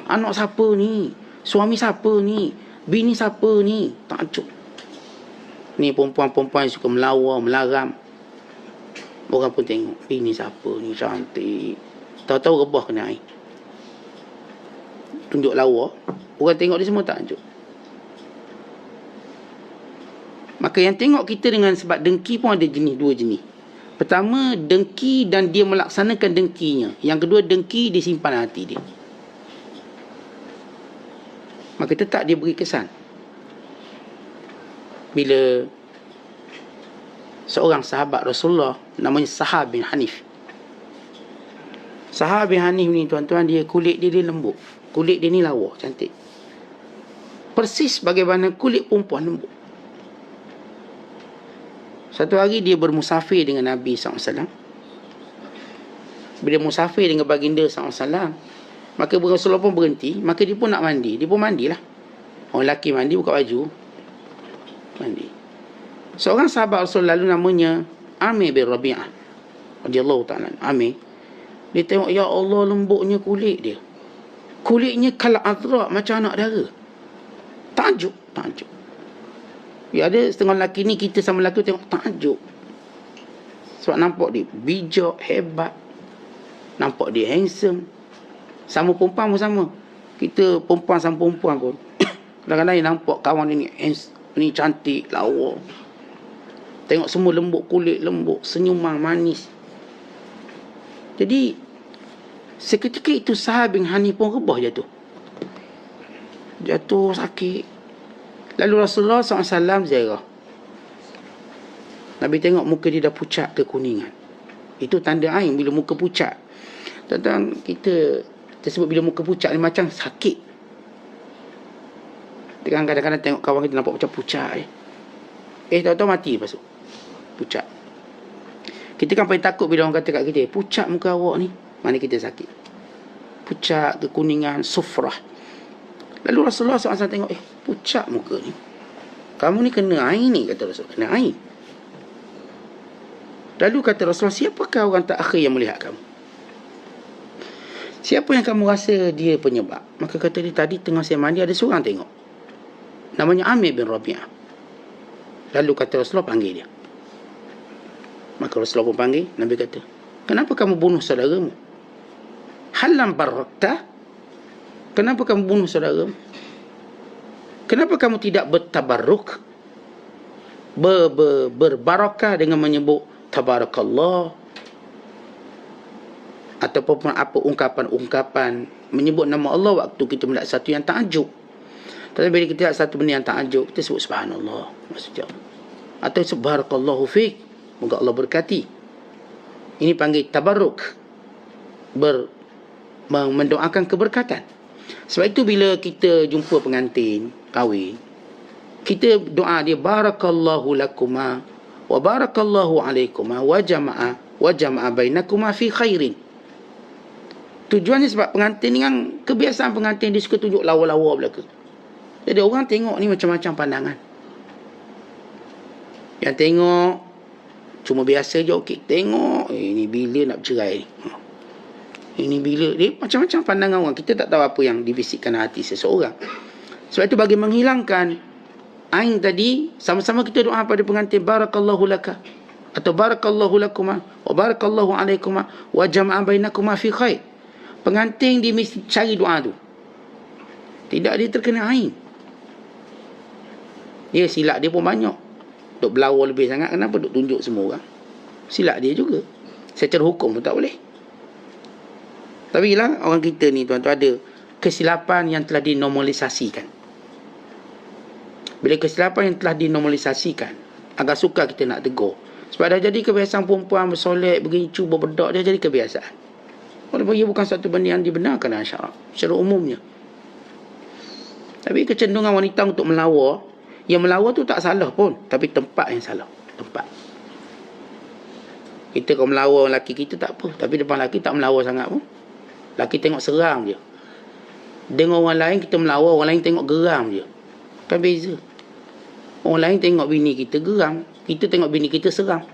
Anak siapa ni? Suami siapa ni? Bini siapa ni? Takjub. Ni perempuan-perempuan yang suka melawar, melaram. Orang pun tengok, ni siapa ni, cantik. Tahu-tahu rebah kena air. Tunjuk lawa. Orang tengok dia semua tak tunjuk. Maka yang tengok kita dengan sebab dengki pun ada dua jenis. Pertama, dengki dan dia melaksanakan dengkinya. Yang kedua, dengki dia simpan hati dia. Maka tetap dia beri kesan. Bila seorang sahabat Rasulullah namanya Sahal bin Hanif. Sahal bin Hanif ni tuan-tuan, dia kulit dia lembut. Kulit dia ni lawa, cantik. Persis bagaimana kulit perempuan lembut. Satu hari dia bermusafir dengan Nabi SAW. Bila musafir dengan baginda SAW, maka Rasulullah pun berhenti. Maka dia pun nak mandi. Dia pun mandilah. Orang lelaki mandi, buka baju, mandi. Seorang sahabat Rasul lalu namanya Amir bin Rabi'ah radhiyallahu ta'ala. Amir, dia tengok, ya Allah, lembutnya kulit dia. Kulitnya kal azra, macam anak dara. Takjub. Ya, ada setengah lelaki ni, kita sama lelaki tengok takjub. Sebab nampak dia bijak, hebat. Nampak dia handsome. Sama perempuan pun sama. Kita perempuan sama perempuan pun kadang-kadang yang nampak kawan ni cantik, lawa. Tengok semua lembut kulit, lembut, senyuman, manis. Jadi seketika itu Sahal bin Hanif pun rebah jatuh sakit. Lalu Rasulullah SAW ziarah. Nabi tengok muka dia dah pucat kekuningan. Itu tanda ain bila muka pucat. Tentang kita sebut bila muka pucat ni macam sakit. Kadang-kadang tengok kawan kita nampak macam pucat. Tahu-tahu mati lepas tu. Pucat. Kita kan paling takut bila orang kata kat kita, pucat muka awak ni. Mana kita sakit. Pucat, kekuningan, sufrah. Lalu Rasulullah SAW tengok, pucat muka ni. Kamu ni kena air ni, kata Rasulullah. Kena air. Lalu kata Rasulullah, siapakah orang terakhir yang melihat kamu? Siapa yang kamu rasa dia penyebab? Maka kata dia, tadi tengah saya mandi ada seorang tengok. Namanya Amir bin Rabi'ah. Lalu kata Rasulullah, panggil dia. Maka Rasulullah pun panggil. Nabi kata, kenapa kamu bunuh saudaramu? Halam barakta? Kenapa kamu bunuh saudaramu? Kenapa kamu tidak bertabarruk? Berbarakah dengan menyebut tabarakallah? Ataupun apa ungkapan-ungkapan menyebut nama Allah waktu kita melihat satu yang takjub. Tapi bila kita lihat satu benda yang takjub, kita sebut subhanallah, maksudnya. Atau subhanakallahu fiik, moga Allah berkati. Ini panggil tabarruk, mendoakan keberkatan. Sebab itu bila kita jumpa pengantin kahwin, kita doa dia barakallahu lakuma wa barakallahu alaikuma wa jama'a bainakuma fi khairin. Tujuannya sebab pengantin ni kan, kebiasaan pengantin dia suka tunjuk lawa-lawa belaka. Jadi orang tengok ni macam-macam pandangan. Yang tengok cuma biasa je, okey. Tengok, ini bila nak bercerai ni. Ini bila. Dia macam-macam pandangan orang. Kita tak tahu apa yang dibisikkan hati seseorang. Sebab itu bagi menghilangkan ain tadi, sama-sama kita doa pada pengantin, barakallahu laka atau barakallahu lakuma wa barakallahu alaikuma wa jama'a bainakuma fi khair. Pengantin dia mesti cari doa tu. Tidak dia terkena ain. Dia silap dia pun banyak. Duk belawar lebih sangat, kenapa duk tunjuk semua orang? Silap dia juga. Secara hukum pun tak boleh. Tapi lah orang kita ni tuan-tuan ada kesilapan yang telah dinormalisasikan. Bila kesilapan yang telah dinormalisasikan, agak sukar kita nak tegur. Sebab dah jadi kebiasaan perempuan bersolek, berincu, berbedak, dah jadi kebiasaan. Walaupun ia bukan satu benda yang dibenarkan dalam syarak secara umumnya. Tapi kecenderungan wanita untuk melawar, yang melawar tu tak salah pun, tapi tempat yang salah. Tempat. Kita kalau melawar lelaki kita tak apa, tapi depan lelaki tak melawar sangat pun. Lelaki tengok seram je. Dengan orang lain kita melawar, orang lain tengok geram je. Kan beza. Orang lain tengok bini kita geram, kita tengok bini kita seram.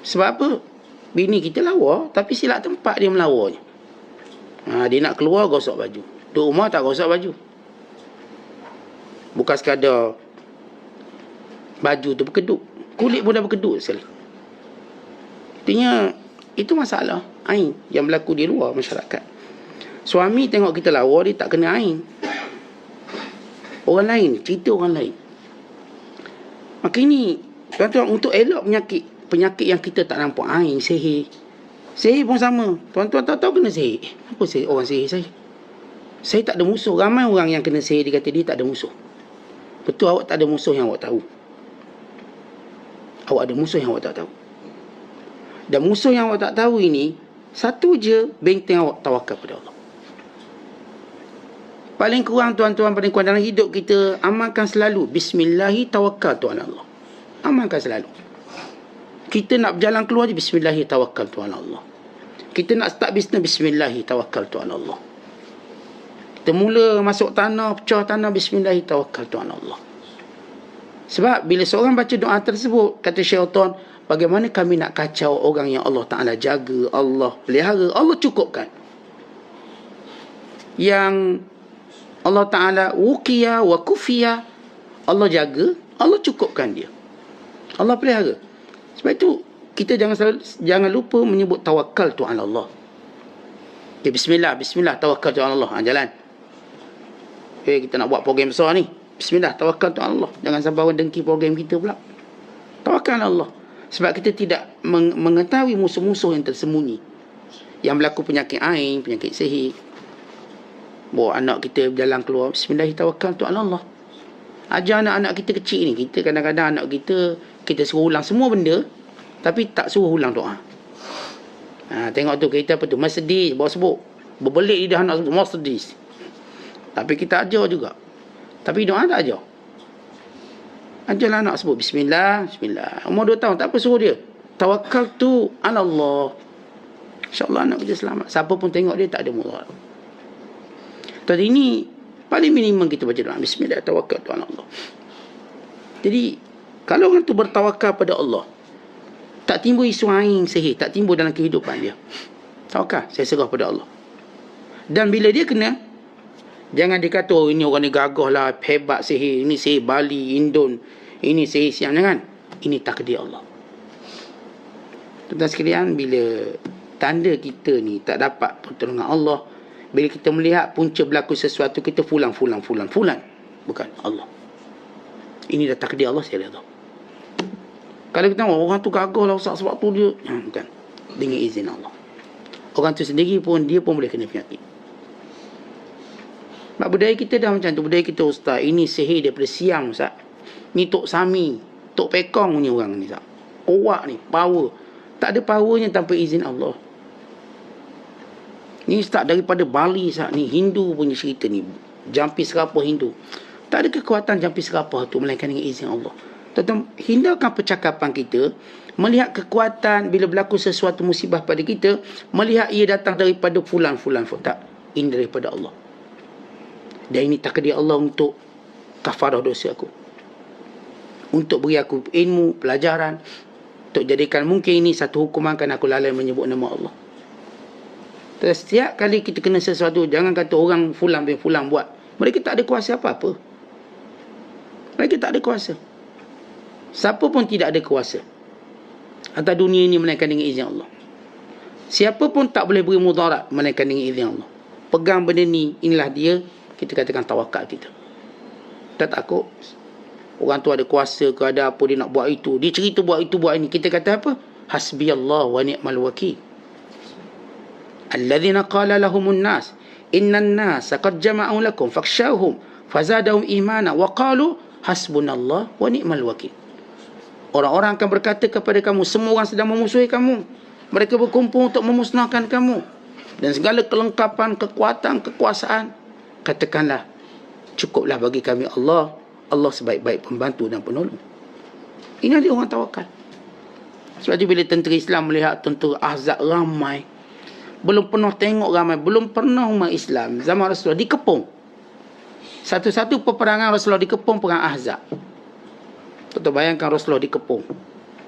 Sebab apa? Bini kita lawa, tapi silap tempat dia melawarnya. Dia nak keluar gosok baju, duduk rumah tak gosok baju. Bukan sekadar Baju tu berkedut, kulit pun dah berkedut sekali. Artinya itu masalah ain yang berlaku di luar masyarakat. Suami tengok kita lawa, dia tak kena ain. Orang lain, cerita orang lain. Maka ini, tuan-tuan, untuk elok penyakit yang kita tak nampak, ain, sihir. Sihir pun sama. Tuan-tuan tahu kena sihir. Apa sihir? Orang sihir saya? Saya tak ada musuh. Ramai orang yang kena sihir, dia kata dia tak ada musuh. Betul, awak tak ada musuh yang awak tahu. Awak ada musuh yang awak tak tahu. Dan musuh yang awak tak tahu ini, satu je benteng awak, tawakal pada Allah. Paling kurang tuan-tuan, paling kurang dalam hidup kita, amalkan selalu Bismillahi tawakkal tu ala Allah. Amalkan selalu. Kita nak berjalan keluar je, Bismillahi tawakkal tu ala Allah. Kita nak start bisnes, Bismillahi tawakkal tu ala Allah. Kita mula masuk tanah, pecah tanah, Bismillahi tawakkal tu ala Allah. Sebab bila seorang baca doa tersebut, kata syaitan, bagaimana kami nak kacau orang yang Allah Ta'ala jaga, Allah pelihara, Allah cukupkan. Yang Allah Ta'ala wukiya wa kufiya, Allah jaga, Allah cukupkan dia, Allah pelihara. Sebab itu kita jangan lupa menyebut tawakal tu ala Allah. Okay, bismillah tawakal tu ala Allah. Jalan. Kita nak buat program besar ni, bismillah tawakal tu ala Allah. Jangan sampai orang dengki program kita pula. Tawakal ala Allah. Sebab kita tidak mengetahui musuh-musuh yang tersembunyi, yang berlaku penyakit ain, penyakit sihir. Bawa anak kita berjalan keluar, Bismillahirrahmanirrahim, tu Allah. Ajar anak-anak kita kecil ni. Kita kadang-kadang anak kita suruh ulang semua benda, tapi tak suruh ulang doa. Tengok tu kita apa tu, Mercedes bawa sebut, berbelit lidah anak sebut Mercedes. Tapi kita ajar juga, tapi doa tak ajar. Ajarlah anak sebut Bismillah. Umur 2 tahun tak apa, suruh dia tawakal tu ala Allah. InsyaAllah anak kita selamat. Siapa pun tengok dia tak ada mudarat. Tadi ini paling minimum kita baca doa Bismillah tawakal tu ala Allah. Jadi kalau orang tu bertawakal pada Allah, tak timbul isu ain sihir, tak timbul dalam kehidupan dia. Tawakal, saya serah pada Allah. Dan bila dia kena, jangan dikata ini orang ni gagah lah, hebat sihir, ini sihir Bali, Indon, ini sihir Siam. Jangan. Ini takdir Allah. Tuan-tuan sekalian, bila tanda kita ni tak dapat pertolongan Allah, bila kita melihat punca berlaku sesuatu, kita fulan. Bukan Allah. Ini dah takdir Allah, saya redha. Kalau kita tengok orang tu gagah lah Ustaz, sebab tu dia, bukan. Dengan izin Allah. Orang tu sendiri pun, dia pun boleh kena penyakit. Sebab budaya kita dah macam tu. Budaya kita, Ustaz, ini sihir daripada Siam, Ustaz. Ni Tok Sami, Tok Pekong punya orang ni, Ustaz. Kuat ni, power. Tak ada powernya tanpa izin Allah. Ni start daripada Bali, Ustaz. Ni Hindu punya cerita ni. Jampi serapah Hindu. Tak ada kekuatan jampi serapah tu melainkan dengan izin Allah. Tuan-tuan, hindarkan percakapan kita, melihat kekuatan bila berlaku sesuatu musibah pada kita, melihat ia datang daripada fulan. Tak, ini daripada Allah. Dan ini takdir Allah untuk kafarah dosa aku, untuk beri aku ilmu, pelajaran, untuk jadikan mungkin ini satu hukuman kan aku lalai menyebut nama Allah. Setiap kali kita kena sesuatu, jangan kata orang fulan buat. Mereka tak ada kuasa apa-apa. Mereka tak ada kuasa. Siapa pun tidak ada kuasa atas dunia ini melainkan dengan izin Allah. Siapa pun tak boleh beri mudarat melainkan dengan izin Allah. Pegang benda ni, inilah dia, kita katakan tawakal kita. Tak takut orang tu ada kuasa ke, ada apa, dia nak buat itu, dia cerita buat itu, buat ini. Kita kata apa? Hasbiyallah wa ni'mal wakil. Alladzina qala lahumun nas innan nas qad jama'u lakum fakhshawhum fazadahum imana wa qalu hasbunallah wa ni'mal wakil. Orang-orang akan berkata kepada kamu, semua orang sedang memusuhi kamu, mereka berkumpul untuk memusnahkan kamu dan segala kelengkapan, kekuatan, kekuasaan, katakanlah cukuplah bagi kami Allah sebaik-baik pembantu dan penolong. Ini adalah orang tawakal. Sebab tu bila tentera Islam melihat tentera Ahzab ramai, belum pernah tengok ramai, belum pernah umat Islam zaman Rasulullah dikepung. Satu-satu peperangan Rasulullah dikepung, perang Ahzab. Tuan-tuan bayangkan, Rasulullah dikepung,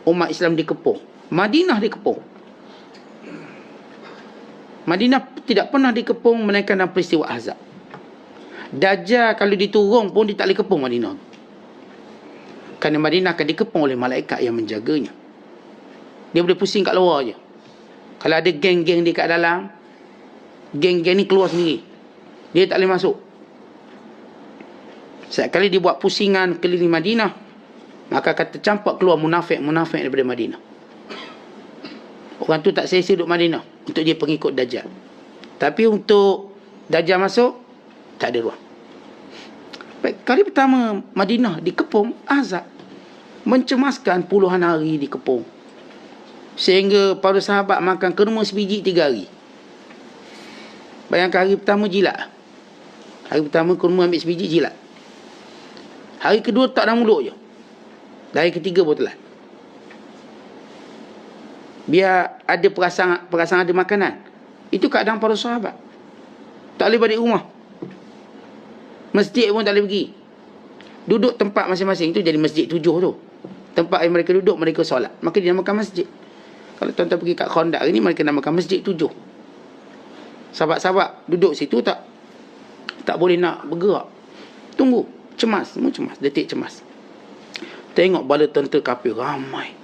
umat Islam dikepung, Madinah dikepung. Madinah tidak pernah dikepung melainkan dalam peristiwa Ahzab. Dajjal kalau diturung pun dia tak boleh kepung Madinah. Kerana Madinah akan dikepung oleh malaikat yang menjaganya. Dia boleh pusing kat luar je. Kalau ada geng-geng dia kat dalam, geng-geng ni keluar sendiri. Dia tak boleh masuk. Setiap kali dia buat pusingan keliling Madinah, maka akan tercampak keluar munafik-munafik daripada Madinah. Orang tu tak selesa duduk Madinah untuk dia pengikut Dajjal. Tapi untuk Dajjal masuk, tak ada ruang. Baik, kali pertama Madinah dikepung, azab. Mencemaskan puluhan hari dikepung. Sehingga para sahabat makan kurma sebiji 3 hari. Bayangkan hari pertama jilat. Hari pertama kurma ambil sebiji jilat. Hari kedua tak dalam mulut je. Dari ketiga baru telan. Biar ada perasaan ada makanan. Itu keadaan para sahabat. Tak boleh balik rumah. Masjid pun tak boleh pergi. Duduk tempat masing-masing. Itu jadi masjid 7 tu. Tempat yang mereka duduk, mereka solat. Maka dia namakan masjid. Kalau tuan-tuan pergi kat Khandaq ni, mereka namakan masjid 7. Sahabat-sahabat duduk situ tak boleh nak bergerak. Tunggu. Cemas. Semua cemas. Detik cemas. Tengok bala tentera kafir ramai.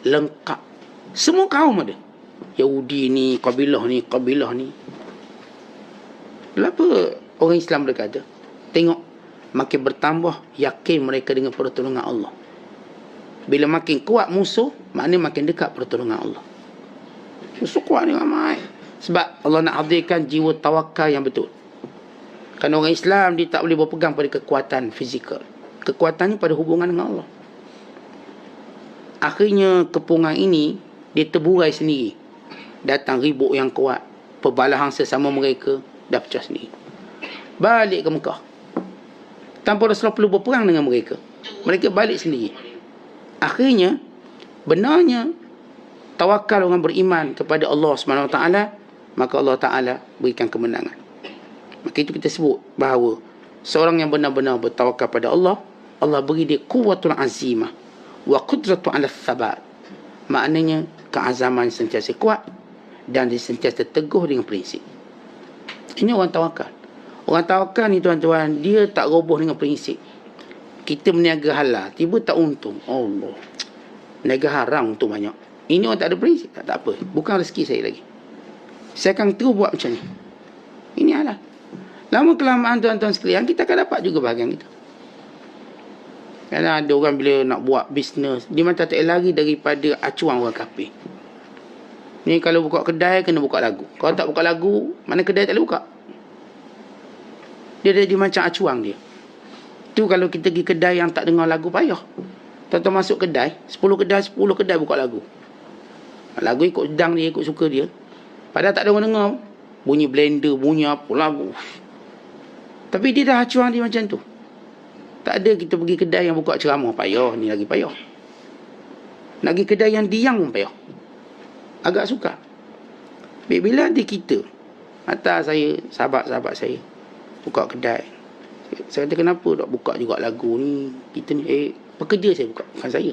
Lengkap. Semua kaum ada. Yahudi ni, kabilah ni. Kenapa orang Islam berkata? Tengok. Makin bertambah yakin mereka dengan pertolongan Allah. Bila makin kuat musuh, maknanya makin dekat pertolongan Allah. Musuh kuat ni ramai. Sebab Allah nak hadirkan jiwa tawakal yang betul. Kerana orang Islam dia tak boleh berpegang pada kekuatan fizikal. Kekuatannya pada hubungan dengan Allah. Akhirnya kepungan ini dia terburai sendiri. Datang ribut yang kuat, perbalahan sesama mereka dah pecah sendiri. Balik ke Mekah. Tanpa Rasulullah perlu berperang dengan mereka. Mereka balik sendiri. Akhirnya benarnya tawakal orang beriman kepada Allah SWT, maka Allah Ta'ala berikan kemenangan. Maka itu kita sebut bahawa seorang yang benar-benar bertawakal pada Allah, Allah beri dia quwwatul azimah wa qudratu ala thabat. Maknanya keazaman sentiasa kuat dan dia sentiasa teguh dengan prinsip. Ini orang tawakal. Orang tawakal ni tuan-tuan, dia tak roboh dengan prinsip. Kita meniaga halal, tiba tak untung. Allah. Meniaga haram untung banyak. Ini orang tak ada prinsip. Tak apa. Bukan rezeki saya lagi. Saya akan terus buat macam ni. Ini halal. Lama kelamaan tuan-tuan sekalian, kita akan dapat juga bahagian kita. Kadang ada orang bila nak buat bisnes, dia macam tak lari daripada acuan orang kafir. Ni kalau buka kedai, kena buka lagu. Kalau tak buka lagu, mana kedai tak boleh buka. Dia jadi macam acuan dia. Tu kalau kita pergi kedai yang tak dengar lagu, payah. Tuan-tuan masuk kedai, 10 kedai buka lagu. Lagu ikut sedang dia, ikut suka dia. Padahal tak ada orang dengar. Bunyi blender, bunyi apa lagu. Tapi dia dah acuan dia macam tu. Tak ada kita pergi kedai yang buka ceramah, payah. Ni lagi payah. Nak pergi kedai yang diam pun payah. Agak sukar. Bila ada kita, hantar saya, sahabat-sahabat saya, buka kedai. Saya kata, kenapa tak buka juga lagu ni? Kita ni, pekerja saya buka, bukan saya.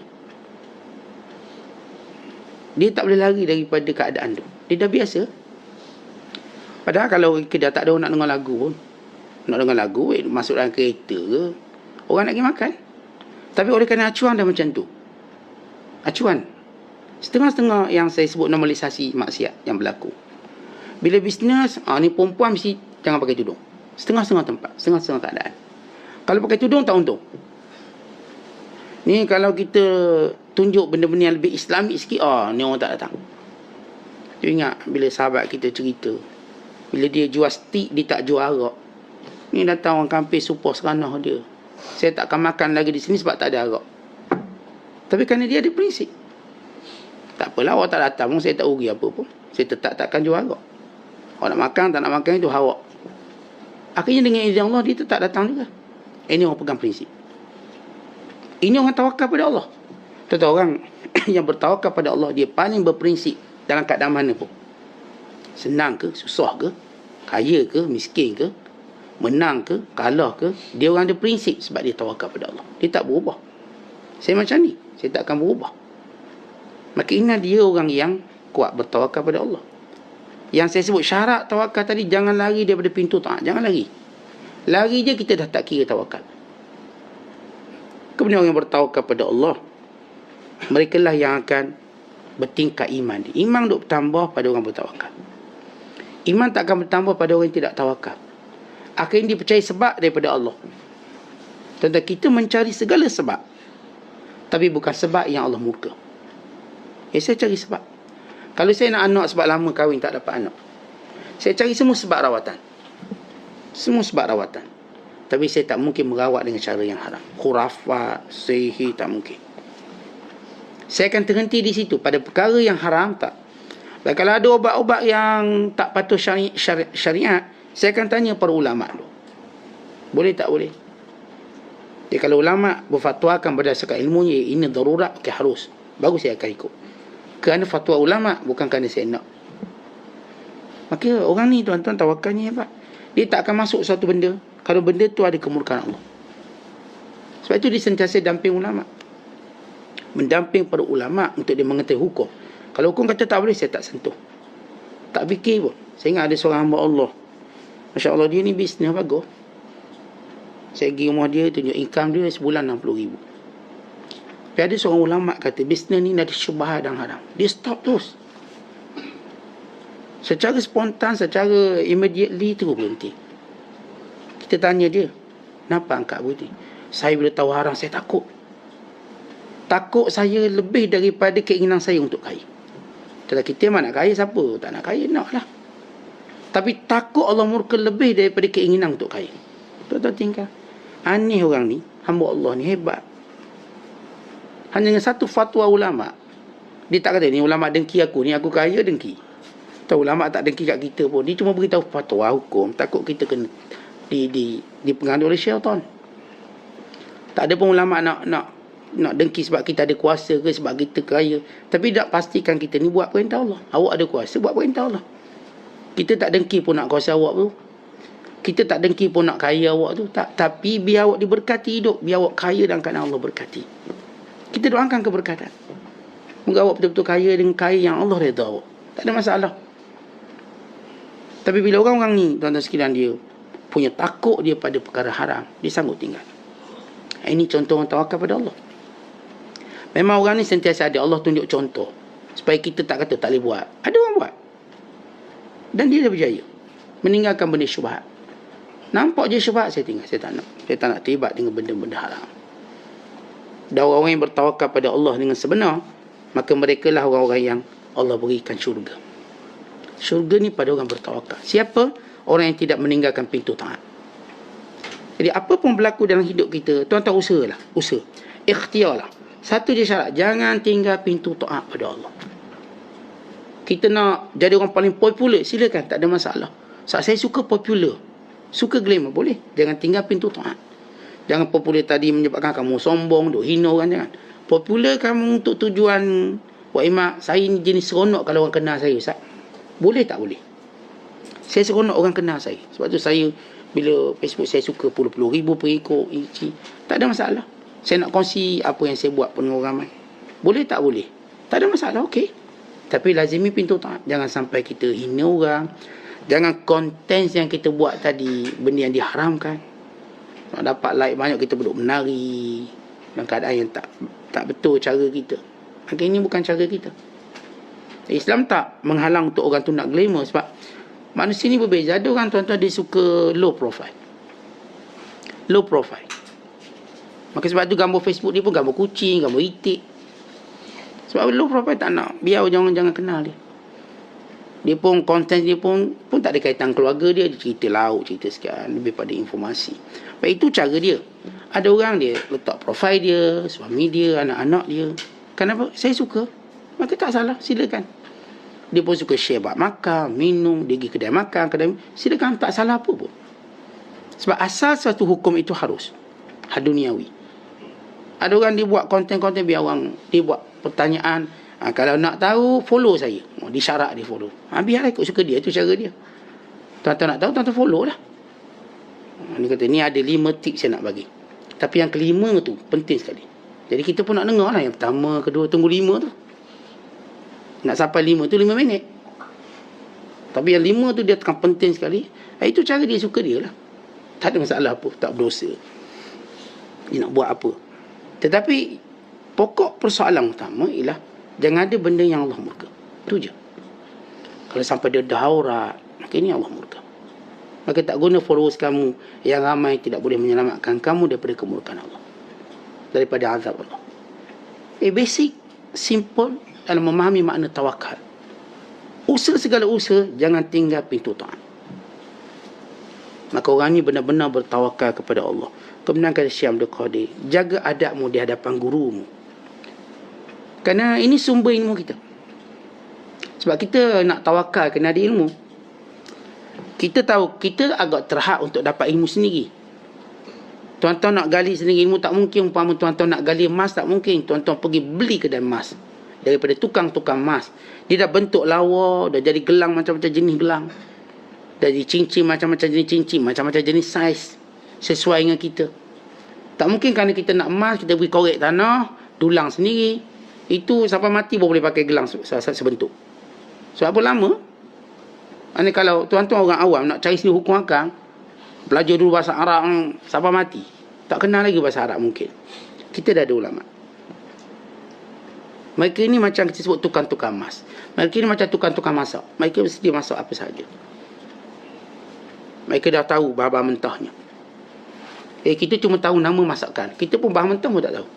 Dia tak boleh lari daripada keadaan tu. Dia dah biasa. Padahal kalau kedai tak ada orang nak dengar lagu pun, nak dengar lagu, masuk dalam kereta ke, orang nak pergi makan. Tapi oleh kerana acuan dah macam tu. Acuan. Setengah-setengah yang saya sebut normalisasi maksiat yang berlaku. Bila bisnes, ni perempuan mesti jangan pakai tudung. Setengah-setengah tempat, setengah-setengah keadaan. Kalau pakai tudung tak untung. Ni kalau kita tunjuk benda-benda yang lebih Islamik sikit, ni orang tak datang. Tu ingat bila sahabat kita cerita, bila dia jual stik, dia tak jual arak. Ni datang orang kampung supos seranah dia. Saya tak akan makan lagi di sini sebab tak ada arak. Tapi kerana dia ada prinsip. Tak apalah, awak tak datang pun, saya tak rugi apa pun. Saya tetap takkan jual arak. Awak nak makan, tak nak makan, itu awak. Akhirnya dengan izin Allah, dia tetap datang juga. Ini orang pegang prinsip. Ini orang tawakal pada Allah. Tentu orang yang bertawakal pada Allah, dia paling berprinsip dalam keadaan mana pun. Senang ke, susah ke, kaya ke, miskin ke, menang ke, kalah ke, dia orang ada prinsip sebab dia tawakal pada Allah. Dia tak berubah. Saya macam ni, saya tak akan berubah. Maka ini dia orang yang kuat bertawakal pada Allah. Yang saya sebut syarat tawakal tadi, jangan lari daripada pintu taat. Jangan lari. Lari je kita dah tak kira tawakal. Kemudian orang yang bertawakal pada Allah, mereka lah yang akan bertingkat iman. Iman duk bertambah pada orang bertawakal. Iman tak akan bertambah pada orang yang tidak tawakal. Akhirnya dipercayai sebab daripada Allah. Tentang kita mencari segala sebab, tapi bukan sebab yang Allah murka. Saya cari sebab. Kalau saya nak anak sebab lama kahwin tak dapat anak, saya cari semua sebab rawatan. Semua sebab rawatan. Tapi saya tak mungkin merawat dengan cara yang haram. Khurafat, sihir, tak mungkin. Saya akan terhenti di situ. Pada perkara yang haram, tak. Dan kalau ada obat-obat yang tak patuh syariat, saya akan tanya para ulama' dulu. Boleh tak boleh? Jadi kalau ulama' berfatwakan berdasarkan ilmunya, ini darurat, okay, harus. Baru saya akan ikut. Kerana fatwa ulama', bukan kerana saya nak. Maka orang ni tuan-tuan tawakalnya hebat. Dia tak akan masuk suatu benda kalau benda tu ada kemurkaan Allah. Sebab itu dia sentiasa damping ulama'. Mendamping para ulama' untuk dia mengetahui hukum. Kalau hukum kata tak boleh, saya tak sentuh. Tak fikir pun. Saya ingat ada seorang hamba Allah, Masya Allah, dia ni bisnes bagus. Saya pergi rumah dia, tunjuk income dia sebulan 60,000. Tapi ada seorang ulama' kata bisnes ni ada syubhat dan haram. Dia stop terus. Secara spontan, secara immediately terus berhenti. Kita tanya dia, kenapa angkat berhenti? Saya bila tahu haram, saya takut. Takut saya lebih daripada keinginan saya untuk kaya. Kalau kita mana nak kaya, siapa tak nak kaya, nak lah. Tapi takut Allah murka lebih daripada keinginan untuk kaya. Tuan-tuan tinggal. Aneh orang ni, hamba Allah ni hebat. Hanya dengan satu fatwa ulama'. Dia tak kata, ni ulama' dengki aku, ni aku kaya dengki. Tahu ulama' tak dengki kat kita pun. Dia cuma beritahu fatwa hukum. Takut kita kena dipengaruhi oleh syaitan. Tak ada pun ulama' nak dengki sebab kita ada kuasa ke, sebab kita kaya. Tapi tak pastikan kita ni buat perintah Allah. Awak ada kuasa, buat perintah Allah. Kita tak dengki pun nak kuasa awak tu. Kita tak dengki pun nak kaya awak tu. Tak. Tapi biar awak diberkati hidup. Biar awak kaya dan kerana Allah berkati. Kita doakan keberkatan. Moga awak betul-betul kaya dengan kaya yang Allah redha awak. Tak ada masalah. Tapi bila orang-orang ni, tuan-tuan sekalian, dia punya takut dia pada perkara haram, dia sanggup tinggal. Ini contoh orang tawakal pada Allah. Memang orang ni sentiasa ada Allah tunjuk contoh supaya kita tak kata tak boleh buat. Ada orang buat dan dia dah berjaya meninggalkan benda syubhat. Nampak je syubhat, saya tinggal. Saya tak nak terlibat dengan benda-benda haram. Dan orang-orang yang bertawakal pada Allah dengan sebenar, maka mereka lah orang-orang yang Allah berikan syurga. Syurga ni pada orang bertawakal. Siapa? Orang yang tidak meninggalkan pintu taat. Jadi apa pun berlaku dalam hidup kita, tuan-tuan usahalah. Usaha. Ikhtiarlah. Satu je syarat, jangan tinggal pintu taat pada Allah. Kita nak jadi orang paling popular, silakan, tak ada masalah. Saya suka popular, suka glamour, boleh. Jangan tinggal pintu taat. Jangan popular tadi menyebabkan kamu sombong, duk hina orang, jangan. Popular kamu untuk tujuan, wah Imak, saya ni jenis seronok kalau orang kenal saya, Ustaz. Boleh tak boleh? Saya seronok orang kenal saya. Sebab tu saya, bila Facebook saya suka puluh-puluh ribu pengikut, tak ada masalah. Saya nak kongsi apa yang saya buat pun dengan orang ramai. Boleh tak boleh? Tak ada masalah, okey. Tapi lazimi pintu taat. Jangan sampai kita hina orang. Jangan konten yang kita buat tadi benda yang diharamkan. Nak dapat like banyak, kita duduk menari dalam keadaan yang tak betul cara kita. Maka ini bukan cara kita. Islam tak menghalang untuk orang tu nak glamour. Sebab manusia ni berbeza. Ada orang tuan-tuan dia suka low profile. Low profile. Maka sebab tu gambar Facebook dia pun gambar kucing, gambar itik. Sebab low profile tak nak. Biar jangan kenal dia. Dia pun, konten dia pun tak ada kaitan keluarga dia. Dia cerita lauk, cerita sekian. Lebih pada informasi. Baik, itu cara dia. Ada orang dia letak profil dia, suami dia, anak-anak dia. Kenapa? Saya suka. Maka tak salah, silakan. Dia pun suka share buat makan, minum. Dia pergi kedai makan, silakan, tak salah apa pun. Sebab asal satu hukum itu harus duniawi. Ada orang dia buat konten-konten, biar orang dia buat pertanyaan. Kalau nak tahu, follow saya. Disyarat dia follow. Biarlah ikut suka dia, itu cara dia. Tuan-tuan nak tahu, tuan-tuan follow lah. Dia kata, ni ada 5 tips saya nak bagi. Tapi yang kelima tu penting sekali. Jadi kita pun nak dengar lah. Yang pertama, kedua, tunggu 5 tu. Nak sampai 5 tu 5 minit. Tapi yang 5 tu dia tekan penting sekali. Itu cara dia, suka dia lah. Tak ada masalah apa, tak berdosa. Dia nak buat apa. Tetapi pokok persoalan utama ialah jangan ada benda yang Allah murka. Itu je. Kalau sampai dia daurat, maka ini Allah murka. Maka tak guna followers kamu yang ramai tidak boleh menyelamatkan kamu daripada kemurkaan Allah, daripada azab Allah. Basic, simple dalam memahami makna tawakal. Usaha segala usaha, jangan tinggal pintu taat. Maka orang ni benar-benar bertawakal kepada Allah. Kemudian kata Syekh Abdul Qadir, jaga adabmu di hadapan gurumu. Kerana ini sumber ilmu kita. Sebab kita nak tawakal kena ada ilmu. Kita tahu kita agak terhad untuk dapat ilmu sendiri. Tuan-tuan nak gali sendiri ilmu tak mungkin. Umpama tuan-tuan nak gali emas tak mungkin. Tuan-tuan pergi beli kedai emas daripada tukang-tukang emas. Dia dah bentuk lawa, dah jadi gelang macam-macam jenis gelang. Dah jadi cincin macam-macam jenis cincin, macam-macam jenis saiz sesuai dengan kita. Tak mungkin kerana kita nak emas kita pergi korek tanah, dulang sendiri. Itu sampai mati pun boleh pakai gelang sebentuk. Sebab apa lama? Ini kalau tuan-tuan orang awam nak cari sendiri hukum akal, belajar dulu bahasa Arab sampai mati. Tak kenal lagi bahasa Arab mungkin. Kita dah ada ulama. Mereka ini macam kita sebut tukang-tukang emas. Mereka ini macam tukang-tukang masak. Mereka mesti masak apa sahaja. Mereka dah tahu bahan-bahan mentahnya. Kita cuma tahu nama masakan. Kita pun bahan mentah pun tak tahu.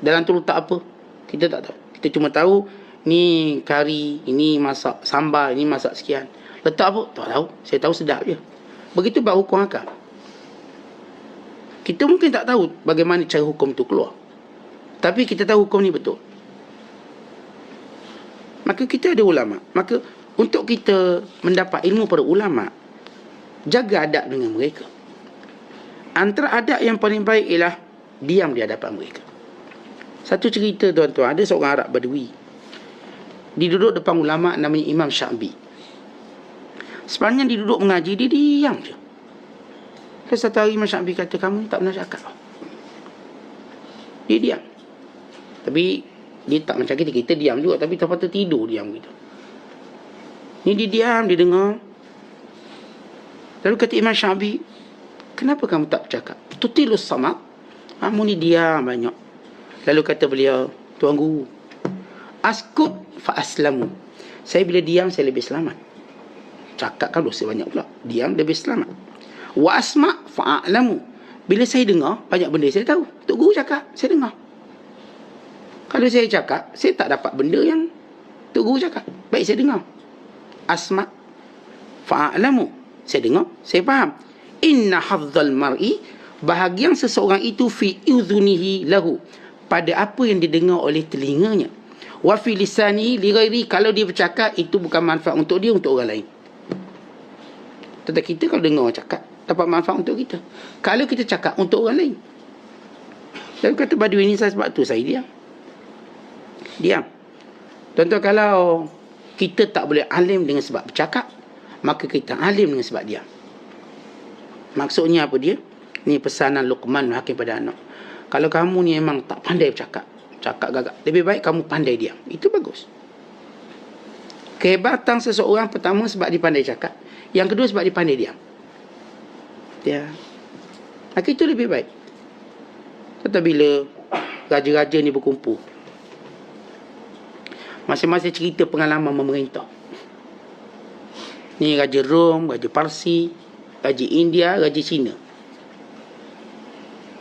Dalam tu letak apa? Kita tak tahu. Kita cuma tahu ni kari, ini masak sambal, ini masak sekian. Letak apa? Tak tahu. Saya tahu sedap je. Begitu buat hukum akal. Kita mungkin tak tahu bagaimana cara hukum itu keluar. Tapi kita tahu hukum ni betul. Maka kita ada ulama. Maka untuk kita mendapat ilmu pada ulama, jaga adab dengan mereka. Antara adab yang paling baik ialah diam di hadapan mereka. Satu cerita tuan-tuan, ada seorang Arab Badui. Dia duduk depan ulama namanya Imam Syafi'i. Sepanjang dia duduk mengaji, dia diam je. Lepas satu hari Imam Syafi'i kata, kamu ni tak pernah cakap. Dia diam. Tapi dia tak macam kita. Kita diam juga, tapi terpaksa tidur diam gitu. Ni dia diam, dia dengar. Lalu kata Imam Syafi'i, kenapa kamu tak bercakap? Tutilus samak. Kamu ni diam banyak. Lalu kata beliau, Tuan Guru, askut fa aslamu. Saya bila diam, saya lebih selamat. Cakap kan dosa banyak pula. Diam lebih selamat. Wa asma' fa a'lamu. Bila saya dengar, banyak benda saya tahu. Tok Guru cakap, saya dengar. Kalau saya cakap, saya tak dapat benda yang Tok Guru cakap. Baik saya dengar. Asma' fa a'lamu. Saya dengar, saya faham. Inna hafdzal mar'i, bahagian seseorang itu fi udhunihi lahu, pada apa yang didengar oleh telinganya. Wa fi lisanihi li ghairi, kalau dia bercakap itu bukan manfaat untuk dia, untuk orang lain. Tetapi kita kalau dengar orang cakap, dapat manfaat untuk kita. Kalau kita cakap untuk orang lain. Lalu kata Badui ni, sebab tu saya diam. Diam. Tuan-tuan, kalau kita tak boleh alim dengan sebab bercakap, maka kita alim dengan sebab diam. Maksudnya apa dia? Ni pesanan Luqman Hakim pada anak. Kalau kamu ni memang tak pandai bercakap, cakap gagak, lebih baik kamu pandai diam. Itu bagus. Kehebatan seseorang pertama sebab dia pandai cakap. Yang kedua sebab dia pandai diam. Ya. Maka itu lebih baik. Tetapi bila raja-raja ni berkumpul, masing-masing cerita pengalaman memerintah. Ni Raja Rom, Raja Parsi, Raja India, Raja Cina.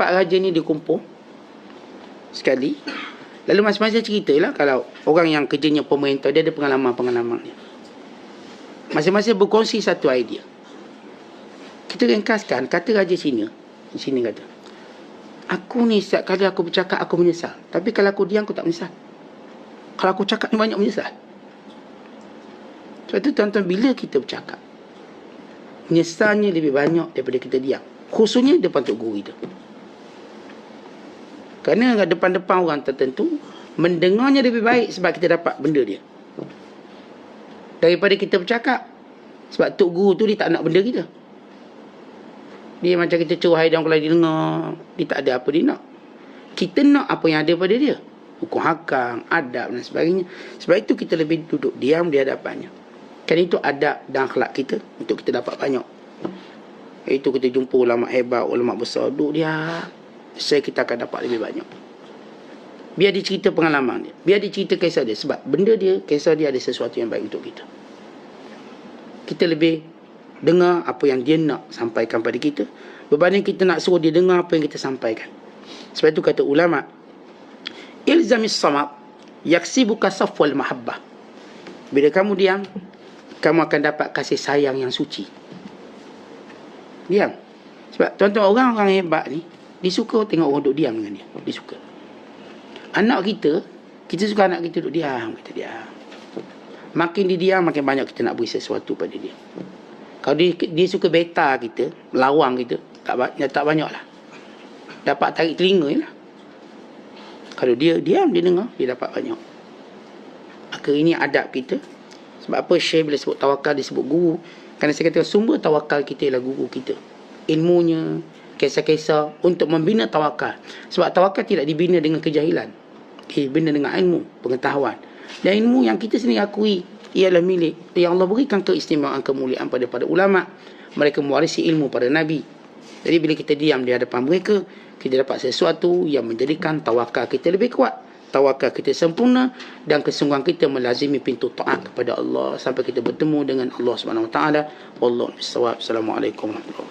4 raja ni dia kumpul sekali. Lalu masing-masing ceritalah. Kalau orang yang kerjanya pemerintah, dia ada pengalaman-pengalaman dia. Masing-masing berkongsi satu idea. Kita ringkaskan, kata Raja Cina. Di sini kata, aku ni setiap kali aku bercakap aku menyesal. Tapi kalau aku diam aku tak menyesal. Kalau aku cakap ni banyak menyesal. Sebab itu tuan-tuan, bila kita bercakap, menyesalnya lebih banyak daripada kita diam. Khususnya depan Tok Guru kita. Kerana depan-depan orang tertentu, mendengarnya lebih baik sebab kita dapat benda dia, daripada kita bercakap. Sebab Tok Guru tu dia tak nak benda kita. Dia macam kita curhai dia, kalau dia dengar, dia tak ada apa dia nak. Kita nak apa yang ada pada dia, hukum hakam, adab dan sebagainya. Sebab itu kita lebih duduk diam di hadapannya. Kan itu adab dan akhlak kita untuk kita dapat banyak. Itu kita jumpa ulama hebat, ulama besar, duduk dia, saya kita akan dapat lebih banyak. Biar dia cerita pengalaman dia. Biar dia cerita kisah dia. Sebab benda dia, kisah dia ada sesuatu yang baik untuk kita. Kita lebih dengar apa yang dia nak sampaikan pada kita, berbanding kita nak suruh dia dengar apa yang kita sampaikan. Sebab itu kata ulama, ilzamis samat yaksibuka safwal mahabbah. Bila kamu diam, kamu akan dapat kasih sayang yang suci. Diam. Sebab tuan-tuan, orang-orang hebat ni, dia suka tengok orang duduk diam dengan dia. Dia suka. Anak kita suka anak kita duduk diam. Kita diam. Makin dia diam, makin banyak kita nak beri sesuatu pada dia. Kalau dia suka beta kita, melawang kita, tak banyak lah. Dapat tarik telinga je lah. Kalau dia diam, dia dengar, dia dapat banyak. Maka ini adab kita. Sebab apa Syekh bila sebut tawakal, dia sebut guru. Kerana saya kata sumber tawakal kita ialah guru kita. Ilmunya, kisah-kisah untuk membina tawakal. Sebab tawakal tidak dibina dengan kejahilan. Dibina dengan ilmu, pengetahuan. Dan ilmu yang kita sendiri akui ialah milik yang Allah berikan keistimewaan, kemuliaan pada ulama. Mereka mewarisi ilmu pada Nabi. Jadi bila kita diam di hadapan mereka, kita dapat sesuatu yang menjadikan tawakal kita lebih kuat. Tawakal kita sempurna dan kesungguhan kita melazimi pintu taat kepada Allah sampai kita bertemu dengan Allah Subhanahu Wa Taala. Wallahu a'lam. Assalamualaikum warahmatullahi wabarakatuh.